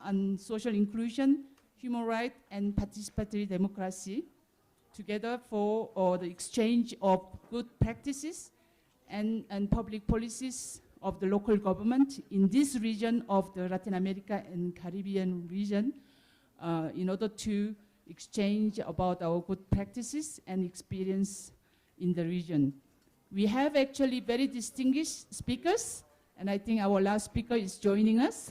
on social inclusion, human rights, and participatory democracy, together for the exchange of good practices and public policies of the local government in this region of the Latin America and Caribbean region, in order to exchange about our good practices and experience in the region. We have actually very distinguished speakers, and I think our last speaker is joining us.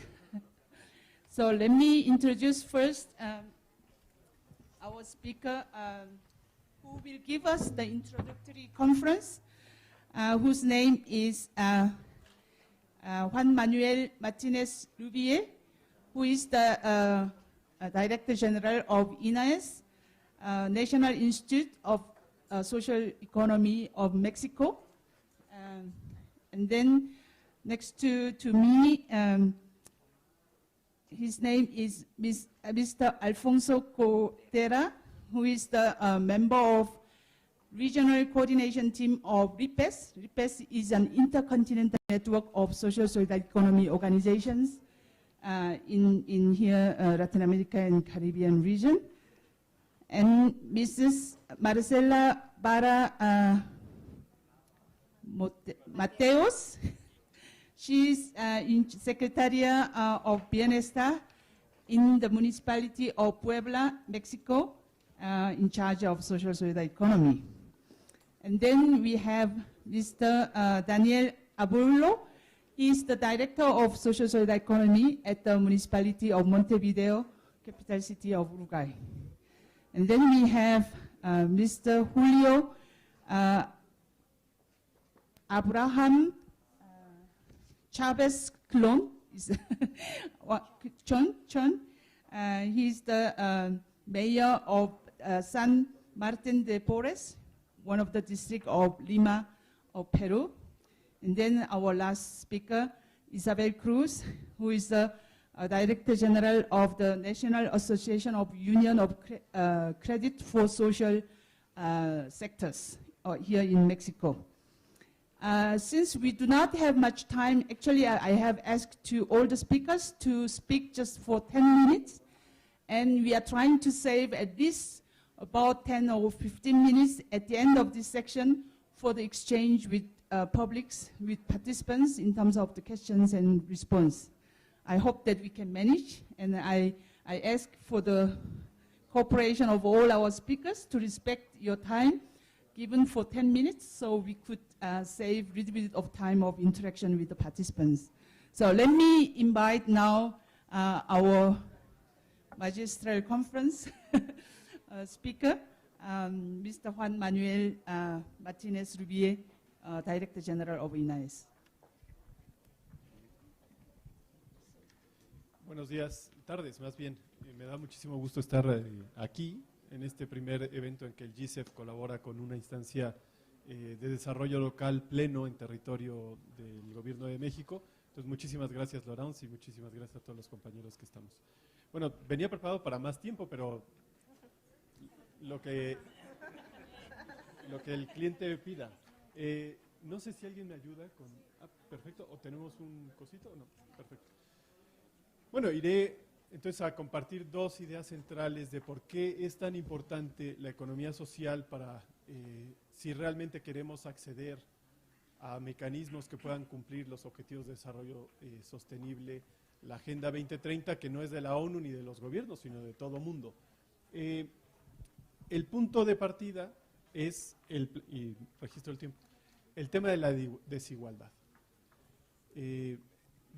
So let me introduce first our speaker, who will give us the introductory conference, whose name is Juan Manuel Martinez Rubier, who is the Director General of INAES, National Institute of Social Economy of Mexico. And then next to me, his name is Mr. Alfonso Cotera, who is the member of Regional Coordination Team of RIPES. RIPES is an intercontinental network of social economy organizations in here, Latin America and Caribbean region. And Mrs. Marcela Barra Mateos, she's in Secretariat of Bienestar in the municipality of Puebla, Mexico, in charge of social economy. And then we have Mr. Daniel Aburlo. He is the Director of Social Economy at the municipality of Montevideo, capital city of Uruguay. And then we have Mr. Julio Abraham Chavez Clon. He's the mayor of San Martin de Porres, one of the districts of Lima of Peru. And then our last speaker, Isabel Cruz, who is the Director General of the National Association of Union of Credit for Social Sectors here in Mexico. Since we do not have much time, actually I have asked to all the speakers to speak just for 10 minutes, and we are trying to save at least about 10 or 15 minutes at the end of this section for the exchange with publics, with participants in terms of the questions and response. I hope that we can manage, and I ask for the cooperation of all our speakers to respect your time given for 10 minutes, so we could save a little bit of time of interaction with the participants. So let me invite now our magistral conference speaker, Mr. Juan Manuel Martinez Rubier, Director General of INAES. Buenos días, tardes más bien. Me da muchísimo gusto estar aquí en este primer evento en que el GICEF colabora con una instancia de desarrollo local pleno en territorio del Gobierno de México. Entonces, muchísimas gracias, Laurence, y muchísimas gracias a todos los compañeros que estamos. Bueno, venía preparado para más tiempo, pero lo que el cliente pida. No sé si alguien me ayuda con… perfecto, ¿o tenemos un cosito? No, perfecto. Bueno, iré entonces a compartir dos ideas centrales de por qué es tan importante la economía social para si realmente queremos acceder a mecanismos que puedan cumplir los objetivos de desarrollo sostenible, la Agenda 2030, que no es de la ONU ni de los gobiernos, sino de todo mundo. El punto de partida es, y registro el tiempo, el tema de la desigualdad.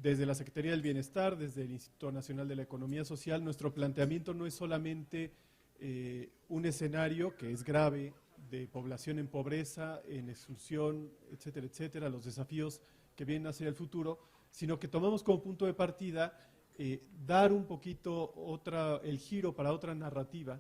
Desde la Secretaría del Bienestar, desde el Instituto Nacional de la Economía Social, nuestro planteamiento no es solamente un escenario que es grave de población en pobreza, en exclusión, etcétera, etcétera, los desafíos que vienen hacia el futuro, sino que tomamos como punto de partida dar un poquito el giro para otra narrativa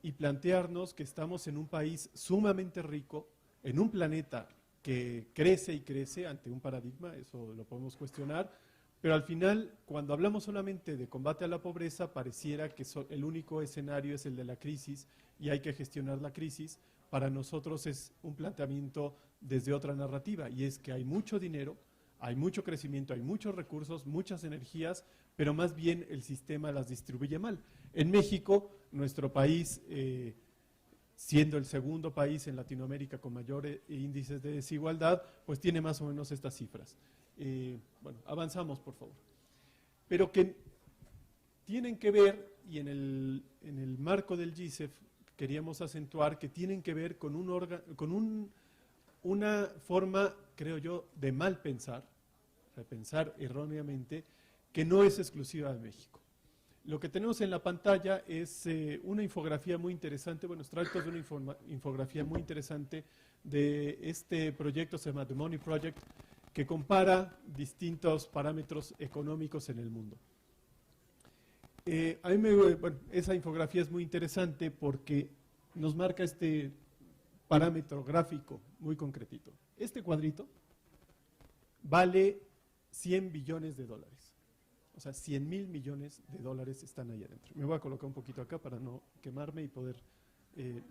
y plantearnos que estamos en un país sumamente rico, en un planeta que crece y crece ante un paradigma, eso lo podemos cuestionar, pero al final, cuando hablamos solamente de combate a la pobreza, pareciera que el único escenario es el de la crisis y hay que gestionar la crisis. Para nosotros es un planteamiento desde otra narrativa, y es que hay mucho dinero, Hay mucho crecimiento, hay muchos recursos, muchas energías, pero más bien el sistema las distribuye mal. En México, nuestro país, siendo el segundo país en Latinoamérica con mayores índices de desigualdad, pues tiene más o menos estas cifras. Bueno, avanzamos, por favor. Pero que tienen que ver, y en el marco del GISEF queríamos acentuar, que tienen que ver con una forma, creo yo, de mal pensar, repensar erróneamente, que no es exclusiva de México. Lo que tenemos en la pantalla es una infografía muy interesante, bueno, extractos de una infografía muy interesante de este proyecto, se llama The Money Project, que compara distintos parámetros económicos en el mundo. Bueno, esa infografía es muy interesante porque nos marca este parámetro gráfico muy concretito. Este cuadrito vale 100 billones de dólares. O sea, 100.000 millones de dólares están ahí adentro. Me voy a colocar un poquito acá para no quemarme y poder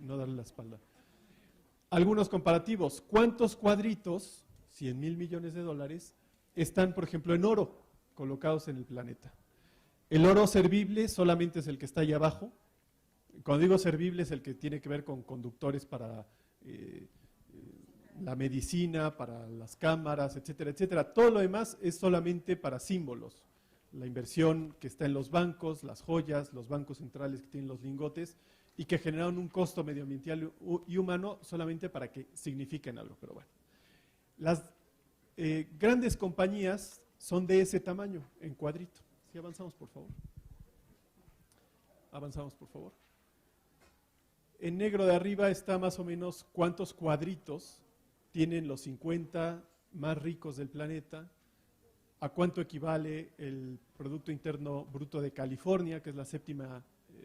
no darle la espalda. Algunos comparativos. ¿Cuántos cuadritos, 100.000 millones de dólares, están, por ejemplo, en oro, colocados en el planeta? El oro servible solamente es el que está ahí abajo. Cuando digo servible es el que tiene que ver con conductores para la medicina, para las cámaras, etcétera, etcétera. Todo lo demás es solamente para símbolos. La inversión que está en los bancos, las joyas, los bancos centrales que tienen los lingotes y que generan un costo medioambiental y humano solamente para que signifiquen algo. Pero bueno, las grandes compañías son de ese tamaño, en cuadrito. Si avanzamos, por favor. Avanzamos, por favor. En negro de arriba está más o menos cuántos cuadritos tienen los 50 más ricos del planeta, a cuánto equivale el Producto Interno Bruto de California, que es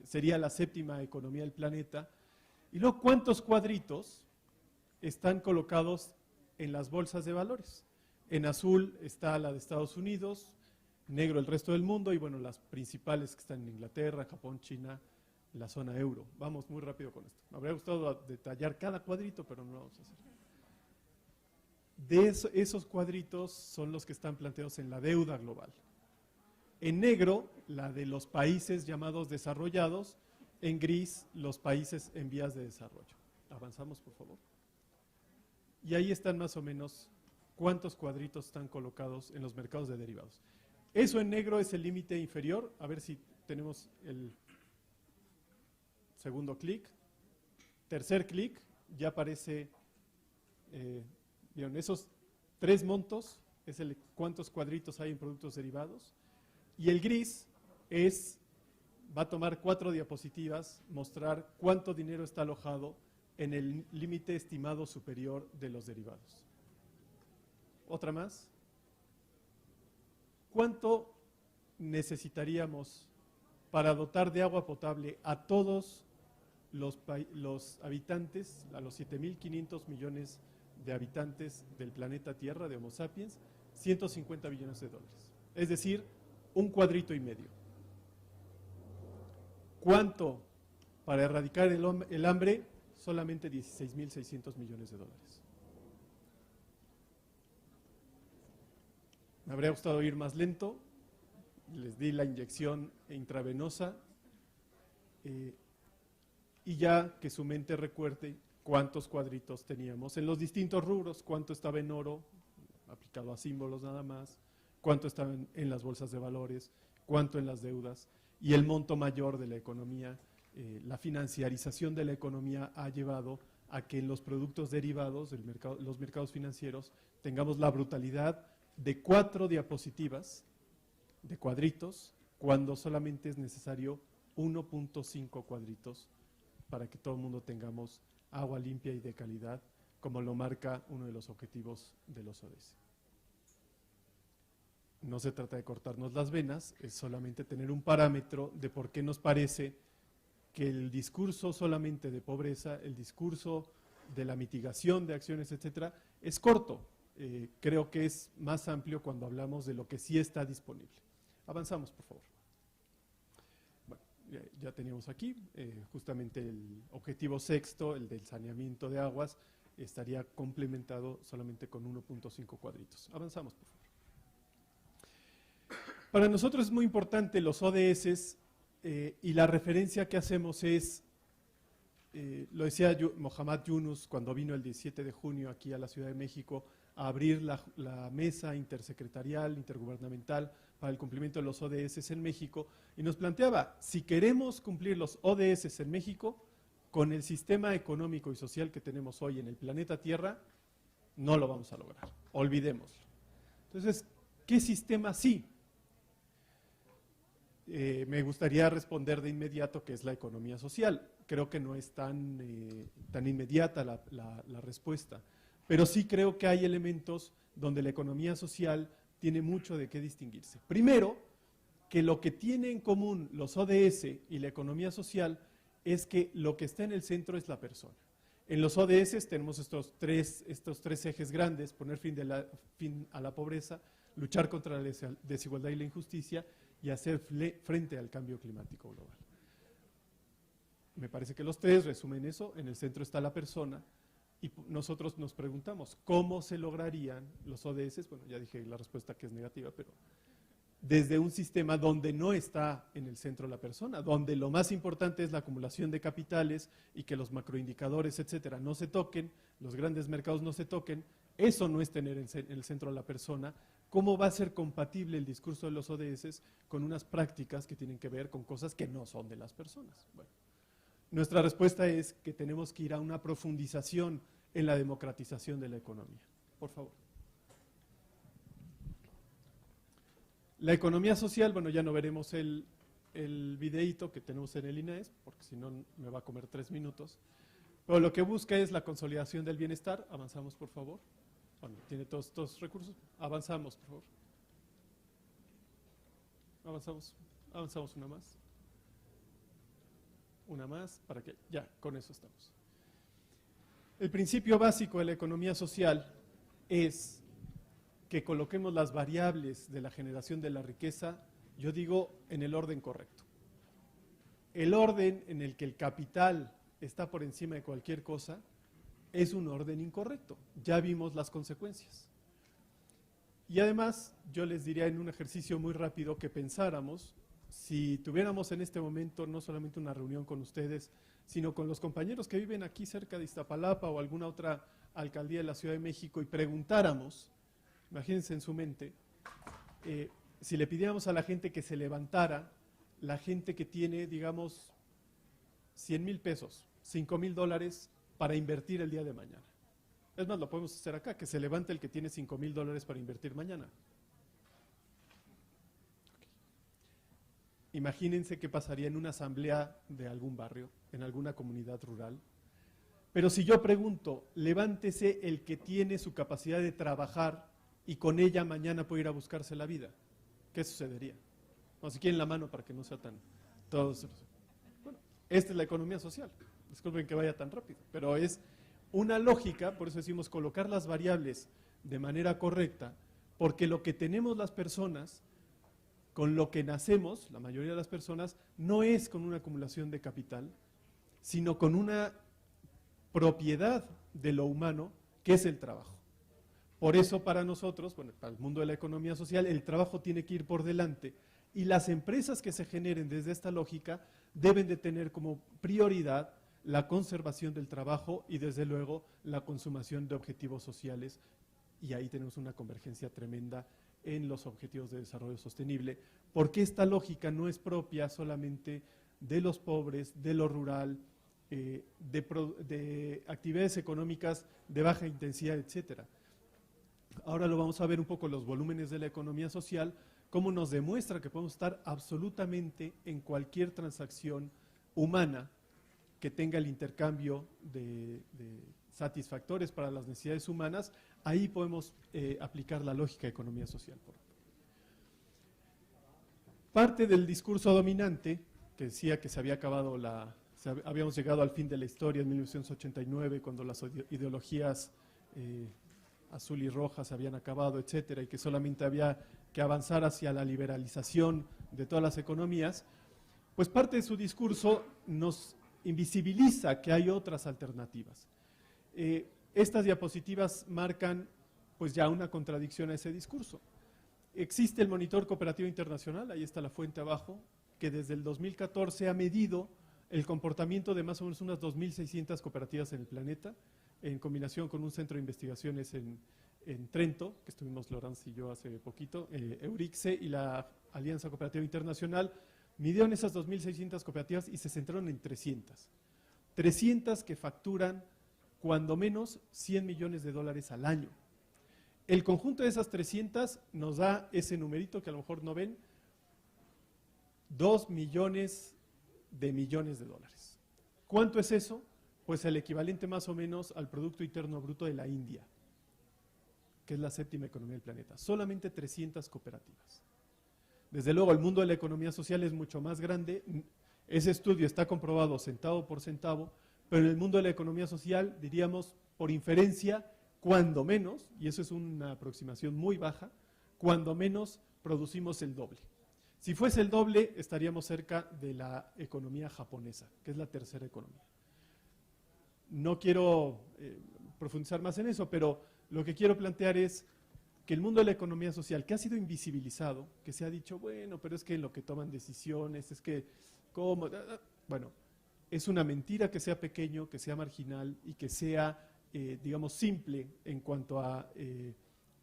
sería la séptima economía del planeta, y luego cuántos cuadritos están colocados en las bolsas de valores. En azul está la de Estados Unidos, negro el resto del mundo, y bueno, las principales que están en Inglaterra, Japón, China, la zona euro. Vamos muy rápido con esto. Me habría gustado detallar cada cuadrito, pero no lo vamos a hacer. De esos cuadritos son los que están planteados en la deuda global. En negro, la de los países llamados desarrollados, en gris, los países en vías de desarrollo. Avanzamos, por favor. Y ahí están más o menos cuántos cuadritos están colocados en los mercados de derivados. Eso en negro es el límite inferior. A ver si tenemos el segundo clic. Tercer clic, ya aparece, ¿vieron? Esos 3 montos es cuántos cuadritos hay en productos derivados. Y el gris va a tomar 4 diapositivas, mostrar cuánto dinero está alojado en el límite estimado superior de los derivados. Otra más. ¿Cuánto necesitaríamos para dotar de agua potable a todos los habitantes, a los 7.500 millones de habitantes del planeta Tierra, de Homo sapiens? 150 billones de dólares. Es decir, un cuadrito y medio. ¿Cuánto para erradicar el hambre? Solamente 16.600 millones de dólares. Me habría gustado ir más lento, les di la inyección intravenosa y ya que su mente recuerde cuántos cuadritos teníamos en los distintos rubros, cuánto estaba en oro, aplicado a símbolos nada más, cuánto estaba en las bolsas de valores, cuánto en las deudas y el monto mayor de la economía. La financiarización de la economía ha llevado a que en los productos derivados, los mercados financieros, tengamos la brutalidad de 4 diapositivas de cuadritos, cuando solamente es necesario 1.5 cuadritos para que todo el mundo tengamos agua limpia y de calidad, como lo marca uno de los objetivos de los ODS. No se trata de cortarnos las venas, es solamente tener un parámetro de por qué nos parece que el discurso solamente de pobreza, el discurso de la mitigación de acciones, etcétera, es corto. Creo que es más amplio cuando hablamos de lo que sí está disponible. Avanzamos, por favor. Bueno, ya teníamos aquí justamente el objetivo sexto, el del saneamiento de aguas, estaría complementado solamente con 1.5 cuadritos. Avanzamos, por favor. Para nosotros es muy importante los ODS y la referencia que hacemos es, lo decía Mohammad Yunus cuando vino el 17 de junio aquí a la Ciudad de México a abrir la mesa intersecretarial, intergubernamental para el cumplimiento de los ODS en México, y nos planteaba, si queremos cumplir los ODS en México, con el sistema económico y social que tenemos hoy en el planeta Tierra, no lo vamos a lograr, olvidémoslo. Entonces, ¿qué sistema sí? Me gustaría responder de inmediato que es la economía social. Creo que no es tan inmediata la respuesta, pero sí creo que hay elementos donde la economía social tiene mucho de qué distinguirse. Primero, que lo que tiene en común los ODS y la economía social es que lo que está en el centro es la persona. En los ODS tenemos estos tres ejes grandes: poner fin a la pobreza, luchar contra la desigualdad y la injusticia, y hacer frente al cambio climático global. Me parece que los tres resumen eso. En el centro está la persona, y nosotros nos preguntamos, ¿cómo se lograrían los ODS? Bueno, ya dije la respuesta, que es negativa, pero desde un sistema donde no está en el centro la persona, donde lo más importante es la acumulación de capitales y que los macroindicadores, etcétera, no se toquen, los grandes mercados no se toquen. Eso no es tener en el centro a la persona. ¿Cómo va a ser compatible el discurso de los ODS con unas prácticas que tienen que ver con cosas que no son de las personas? Bueno, nuestra respuesta es que tenemos que ir a una profundización en la democratización de la economía. Por favor. La economía social, bueno, ya no veremos el videíto que tenemos en el INAES, porque si no me va a comer 3 minutos. Pero lo que busca es la consolidación del bienestar. Avanzamos, por favor. Bueno, tiene todos estos recursos. Avanzamos, por favor. Avanzamos una más. Una más, para que ya, con eso estamos. El principio básico de la economía social es que coloquemos las variables de la generación de la riqueza, yo digo, en el orden correcto. El orden en el que el capital está por encima de cualquier cosa es un orden incorrecto. Ya vimos las consecuencias. Y además, yo les diría en un ejercicio muy rápido que pensáramos, si tuviéramos en este momento no solamente una reunión con ustedes, sino con los compañeros que viven aquí cerca de Iztapalapa o alguna otra alcaldía de la Ciudad de México, y preguntáramos, imagínense en su mente, si le pidiéramos a la gente que se levantara, la gente que tiene, digamos, 100,000 pesos, 5,000 dólares para invertir el día de mañana. Es más, lo podemos hacer acá, que se levante el que tiene 5,000 dólares para invertir mañana. Imagínense qué pasaría en una asamblea de algún barrio, en alguna comunidad rural. Pero si yo pregunto, levántese el que tiene su capacidad de trabajar y con ella mañana puede ir a buscarse la vida, ¿qué sucedería? No, si quieren la mano para que no sea tan... todos. Bueno, esta es la economía social. Disculpen que vaya tan rápido, pero es una lógica, por eso decimos colocar las variables de manera correcta, porque lo que tenemos las personas, con lo que nacemos, la mayoría de las personas, no es con una acumulación de capital, sino con una propiedad de lo humano, que es el trabajo. Por eso para nosotros, bueno, para el mundo de la economía social, el trabajo tiene que ir por delante, y las empresas que se generen desde esta lógica deben de tener como prioridad la conservación del trabajo y desde luego la consumación de objetivos sociales, y ahí tenemos una convergencia tremenda en los objetivos de desarrollo sostenible, porque esta lógica no es propia solamente de los pobres, de lo rural, de actividades económicas de baja intensidad, etcétera. Ahora lo vamos a ver un poco los volúmenes de la economía social, cómo nos demuestra que podemos estar absolutamente en cualquier transacción humana que tenga el intercambio de satisfactores para las necesidades humanas. Ahí podemos aplicar la lógica de economía social. Parte del discurso dominante, que decía que se había acabado habíamos llegado al fin de la historia en 1989, cuando las ideologías azul y roja se habían acabado, etcétera, y que solamente había que avanzar hacia la liberalización de todas las economías, pues parte de su discurso nos invisibiliza que hay otras alternativas. Estas diapositivas marcan pues ya una contradicción a ese discurso. Existe el Monitor Cooperativo Internacional, ahí está la fuente abajo, que desde el 2014 ha medido el comportamiento de más o menos unas 2.600 cooperativas en el planeta, en combinación con un centro de investigaciones en Trento, que estuvimos Laurence y yo hace poquito, Eurixe y la Alianza Cooperativa Internacional, midieron esas 2.600 cooperativas y se centraron en 300. 300 que facturan cuando menos $100 millones al año. El conjunto de esas 300 nos da ese numerito que a lo mejor no ven, 2 millones de dólares. ¿Cuánto es eso? Pues el equivalente más o menos al Producto Interno Bruto de la India, que es la séptima economía del planeta. Solamente 300 cooperativas. Desde luego, el mundo de la economía social es mucho más grande. Ese estudio está comprobado centavo por centavo, pero en el mundo de la economía social, diríamos, por inferencia, cuando menos, y eso es una aproximación muy baja, cuando menos producimos el doble. Si fuese el doble, estaríamos cerca de la economía japonesa, que es la tercera economía. No quiero profundizar más en eso, pero lo que quiero plantear es que el mundo de la economía social, que ha sido invisibilizado, que se ha dicho, bueno, pero es que en lo que toman decisiones, es que, ¿cómo? Bueno, es una mentira que sea pequeño, que sea marginal y que sea, digamos, simple en cuanto a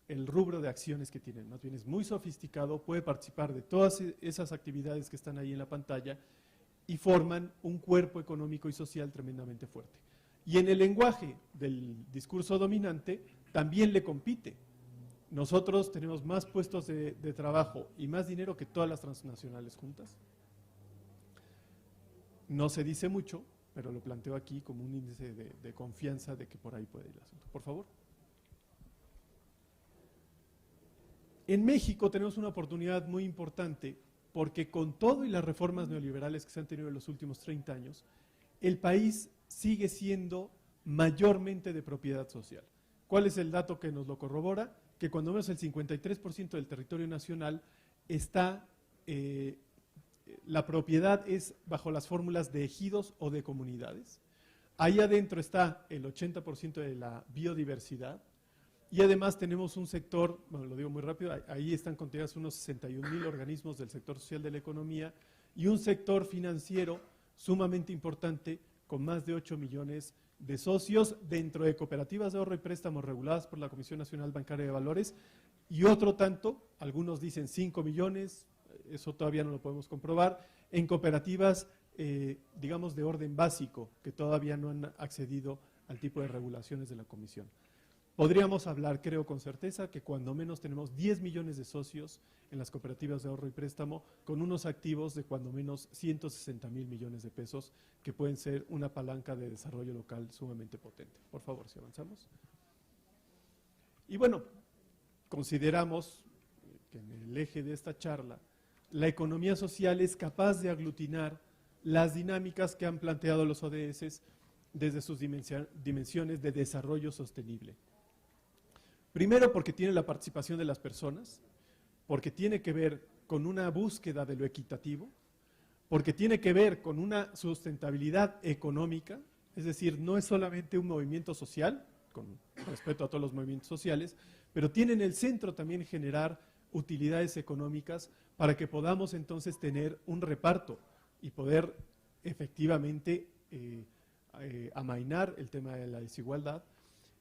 el rubro de acciones que tienen. Más bien es muy sofisticado, puede participar de todas esas actividades que están ahí en la pantalla y forman un cuerpo económico y social tremendamente fuerte. Y en el lenguaje del discurso dominante también le compite. Nosotros tenemos más puestos de trabajo y más dinero que todas las transnacionales juntas. No se dice mucho, pero lo planteo aquí como un índice de confianza de que por ahí puede ir el asunto. Por favor. En México tenemos una oportunidad muy importante porque con todo y las reformas neoliberales que se han tenido en los últimos 30 años, el país sigue siendo mayormente de propiedad social. ¿Cuál es el dato que nos lo corrobora? Que cuando menos el 53% del territorio nacional está, la propiedad es bajo las fórmulas de ejidos o de comunidades. Ahí adentro está el 80% de la biodiversidad y además tenemos un sector, bueno, lo digo muy rápido, ahí están contenidos unos 61,000 organismos del sector social de la economía y un sector financiero sumamente importante con más de 8 millones de socios dentro de cooperativas de ahorro y préstamos reguladas por la Comisión Nacional Bancaria de Valores y otro tanto, algunos dicen 5 millones, eso todavía no lo podemos comprobar, en cooperativas, digamos, de orden básico, que todavía no han accedido al tipo de regulaciones de la Comisión. Podríamos hablar, creo con certeza, que cuando menos tenemos 10 millones de socios en las cooperativas de ahorro y préstamo con unos activos de cuando menos 160,000 millones de pesos que pueden ser una palanca de desarrollo local sumamente potente. Por favor, si avanzamos. Y bueno, consideramos que en el eje de esta charla, la economía social es capaz de aglutinar las dinámicas que han planteado los ODS desde sus dimensiones de desarrollo sostenible. Primero, porque tiene la participación de las personas, porque tiene que ver con una búsqueda de lo equitativo, porque tiene que ver con una sustentabilidad económica, es decir, no es solamente un movimiento social, con respeto a todos los movimientos sociales, pero tiene en el centro también generar utilidades económicas para que podamos entonces tener un reparto y poder efectivamente amainar el tema de la desigualdad.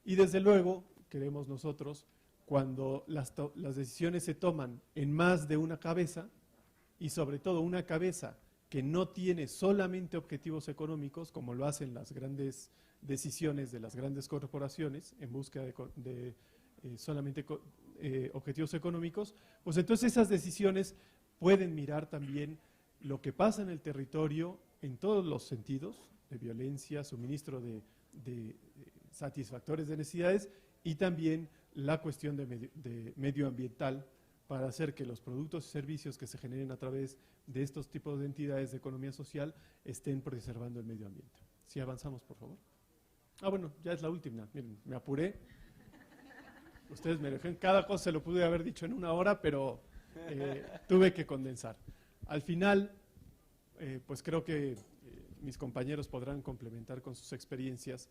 Y desde luego, queremos nosotros, cuando las decisiones se toman en más de una cabeza, y sobre todo una cabeza que no tiene solamente objetivos económicos, como lo hacen las grandes decisiones de las grandes corporaciones en búsqueda de solamente objetivos económicos, pues entonces esas decisiones pueden mirar también lo que pasa en el territorio en todos los sentidos, de violencia, suministro de satisfactores de necesidades y también la cuestión de medioambiental para hacer que los productos y servicios que se generen a través de estos tipos de entidades de economía social estén preservando el medio ambiente. Si avanzamos, por favor. Bueno, ya es la última. Miren, me apuré. Ustedes me dejan, cada cosa se lo pude haber dicho en una hora, pero tuve que condensar. Al final, pues creo que mis compañeros podrán complementar con sus experiencias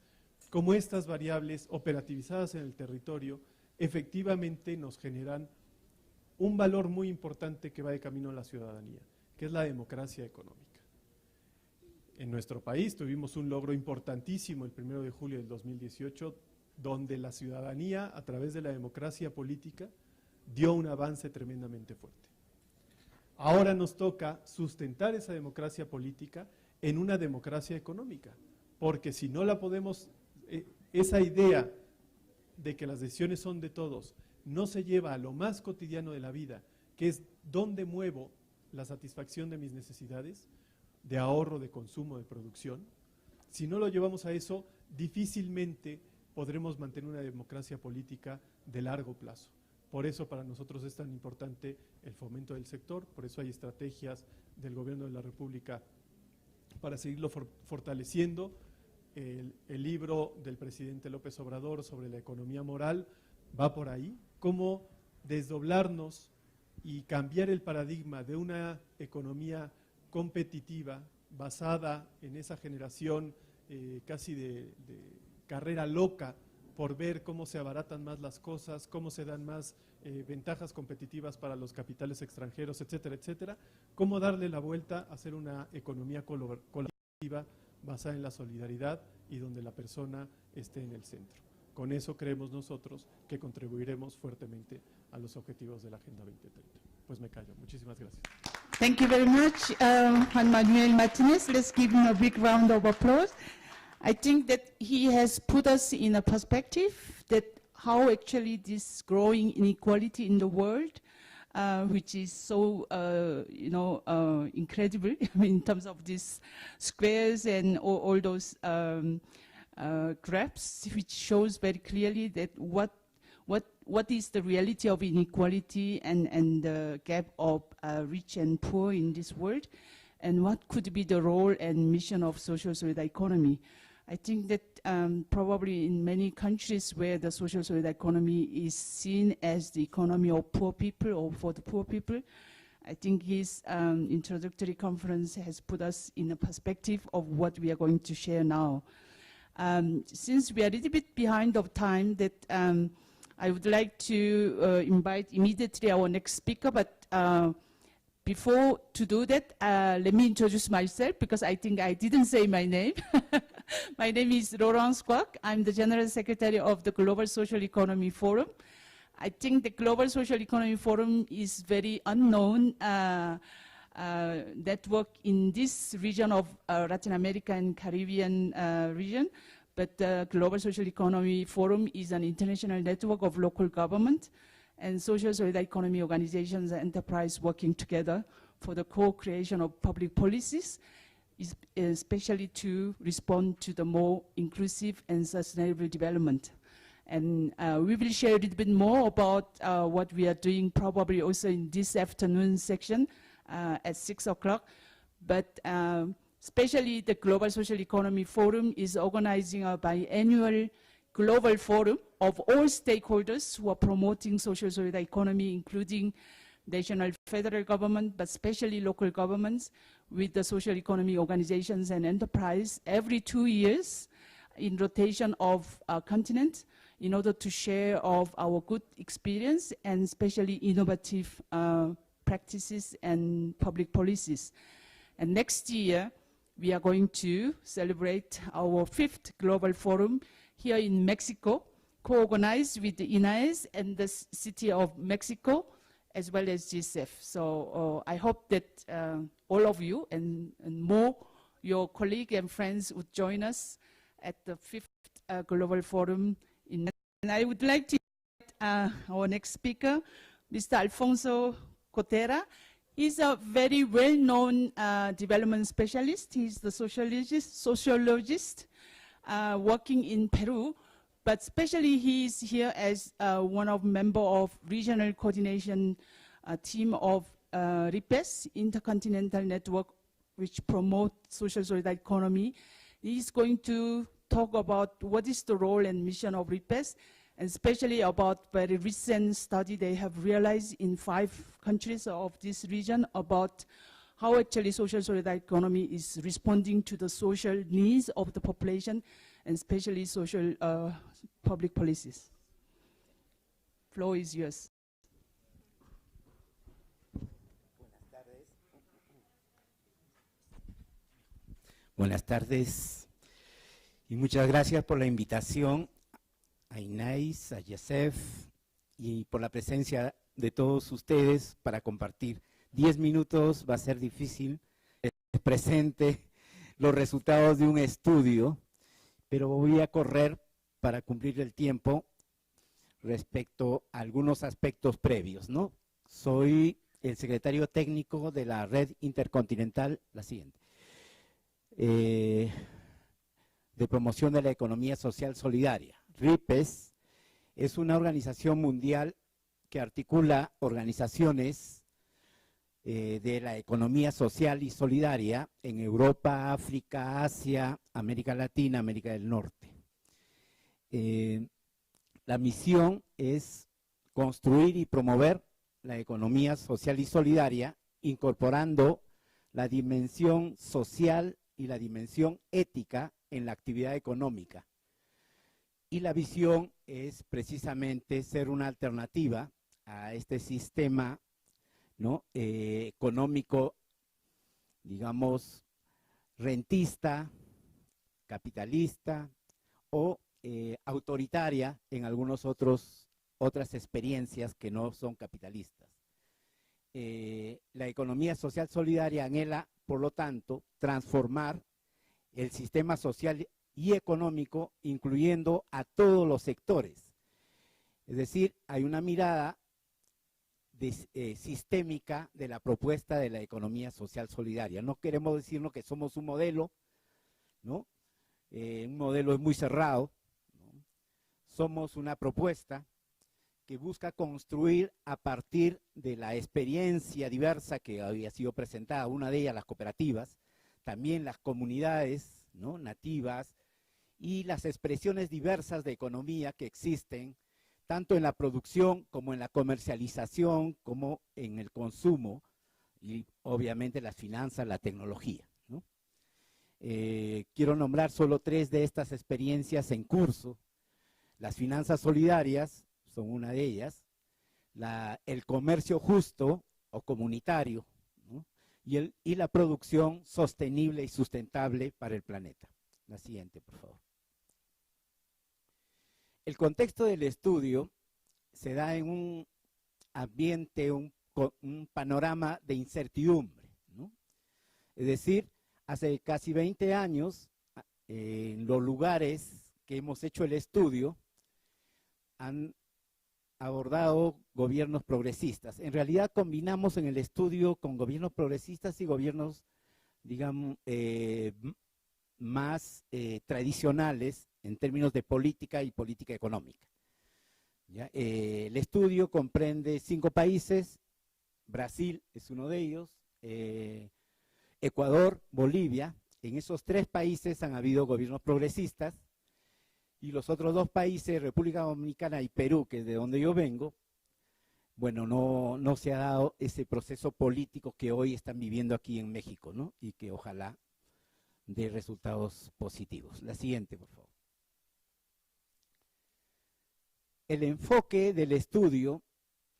cómo estas variables operativizadas en el territorio efectivamente nos generan un valor muy importante que va de camino a la ciudadanía, que es la democracia económica. En nuestro país tuvimos un logro importantísimo el 1 de julio del 2018, donde la ciudadanía, a través de la democracia política, dio un avance tremendamente fuerte. Ahora nos toca sustentar esa democracia política en una democracia económica, porque si no la podemos, esa idea de que las decisiones son de todos, no se lleva a lo más cotidiano de la vida, que es dónde muevo la satisfacción de mis necesidades, de ahorro, de consumo, de producción. Si no lo llevamos a eso, difícilmente podremos mantener una democracia política de largo plazo. Por eso para nosotros es tan importante el fomento del sector, por eso hay estrategias del Gobierno de la República para seguirlo fortaleciendo. El libro del presidente López Obrador sobre la economía moral va por ahí, cómo desdoblarnos y cambiar el paradigma de una economía competitiva basada en esa generación casi de carrera loca por ver cómo se abaratan más las cosas, cómo se dan más ventajas competitivas para los capitales extranjeros, etcétera, etcétera, cómo darle la vuelta a hacer una economía colaborativa basada en la solidaridad y donde la persona esté en el centro. Con eso creemos nosotros que contribuiremos fuertemente a los objetivos de la Agenda 2030. Pues me callo. Muchísimas gracias. Thank you very much, Juan Manuel Martinez. Let's give him a big round of applause. I think that he has put us in a perspective that how actually this growing inequality in the world, which is so, incredible I mean, in terms of these squares and all those graphs, which shows very clearly that what is the reality of inequality and the gap of rich and poor in this world, and what could be the role and mission of social solidarity economy. I think that probably in many countries where the social solidarity economy is seen as the economy of poor people or for the poor people, I think his introductory conference has put us in a perspective of what we are going to share now. Since we are a little bit behind of time, that I would like to invite immediately our next speaker, but before to do that, let me introduce myself because I think I didn't say my name. My name is Laurence Kwak. I'm the General Secretary of the Global Social Economy Forum. I think the Global Social Economy Forum is very unknown network in this region of Latin America and Caribbean region, but the Global Social Economy Forum is an international network of local government and social solidarity economy organizations and enterprise working together for the co-creation of public policies, especially to respond to the more inclusive and sustainable development. And we will share a little bit more about what we are doing probably also in this afternoon section at 6 o'clock. But especially the Global Social Economy Forum is organizing a biannual global forum of all stakeholders who are promoting social solidarity economy, including national federal government, but especially local governments with the social economy organizations and enterprise every 2 years in rotation of our continent in order to share of our good experience and especially innovative practices and public policies. And next year, we are going to celebrate our 5th Global Forum here in Mexico, co-organized with the INAES and the City of Mexico, as well as GSF. So I hope that all of you and more your colleagues and friends would join us at the 5th Global Forum. And I would like to invite our next speaker, Mr. Alfonso Cotera. He's a very well-known development specialist. He's the sociologist working in Peru, but especially he's here as one of member of regional coordination team of RIPES, Intercontinental Network, which promote social solidarity economy. He's going to talk about what is the role and mission of RIPES, and especially about very recent study they have realized in 5 countries of this region about how actually social solidarity economy is responding to the social needs of the population and especially social public policies. Floor is yours. Buenas tardes y muchas gracias por la invitación a Inés, a Yesef y por la presencia de todos ustedes para compartir. 10 minutos va a ser difícil presente los resultados de un estudio, pero voy a correr para cumplir el tiempo respecto a algunos aspectos previos, ¿no? Soy el secretario técnico de la Red Intercontinental, la siguiente, de promoción de la economía social solidaria. RIPES es una organización mundial que articula organizaciones de la economía social y solidaria en Europa, África, Asia, América Latina, América del Norte. La misión es construir y promover la economía social y solidaria, incorporando la dimensión social y la dimensión ética en la actividad económica. Y la visión es precisamente ser una alternativa a este sistema, ¿no? Económico, digamos, rentista, capitalista o autoritaria en algunas otras experiencias que no son capitalistas. La economía social solidaria anhela, por lo tanto, transformar el sistema social y económico, incluyendo a todos los sectores. Es decir, hay una mirada sistémica de la propuesta de la economía social solidaria. No queremos decirnos que somos un modelo, ¿no? Un modelo es muy cerrado, ¿no? Somos una propuesta que busca construir a partir de la experiencia diversa que había sido presentada, una de ellas las cooperativas, también las comunidades, ¿no? Nativas y las expresiones diversas de economía que existen tanto en la producción como en la comercialización, como en el consumo y obviamente las finanzas, la tecnología, ¿no? Quiero nombrar solo 3 de estas experiencias en curso. Las finanzas solidarias son una de ellas, el comercio justo o comunitario, ¿no? y la producción sostenible y sustentable para el planeta. La siguiente, por favor. El contexto del estudio se da en un ambiente, un panorama de incertidumbre, ¿no? Es decir, hace casi 20 años, en los lugares que hemos hecho el estudio, han abordado gobiernos progresistas. En realidad combinamos en el estudio con gobiernos progresistas y gobiernos, digamos, más tradicionales en términos de política y política económica. ¿Ya? El estudio comprende 5 países, Brasil es uno de ellos, Ecuador, Bolivia. En esos 3 países han habido gobiernos progresistas y los otros 2 países, República Dominicana y Perú, que es de donde yo vengo, bueno, no se ha dado ese proceso político que hoy están viviendo aquí en México, ¿no? Y que ojalá dé resultados positivos. La siguiente, por favor. El enfoque del estudio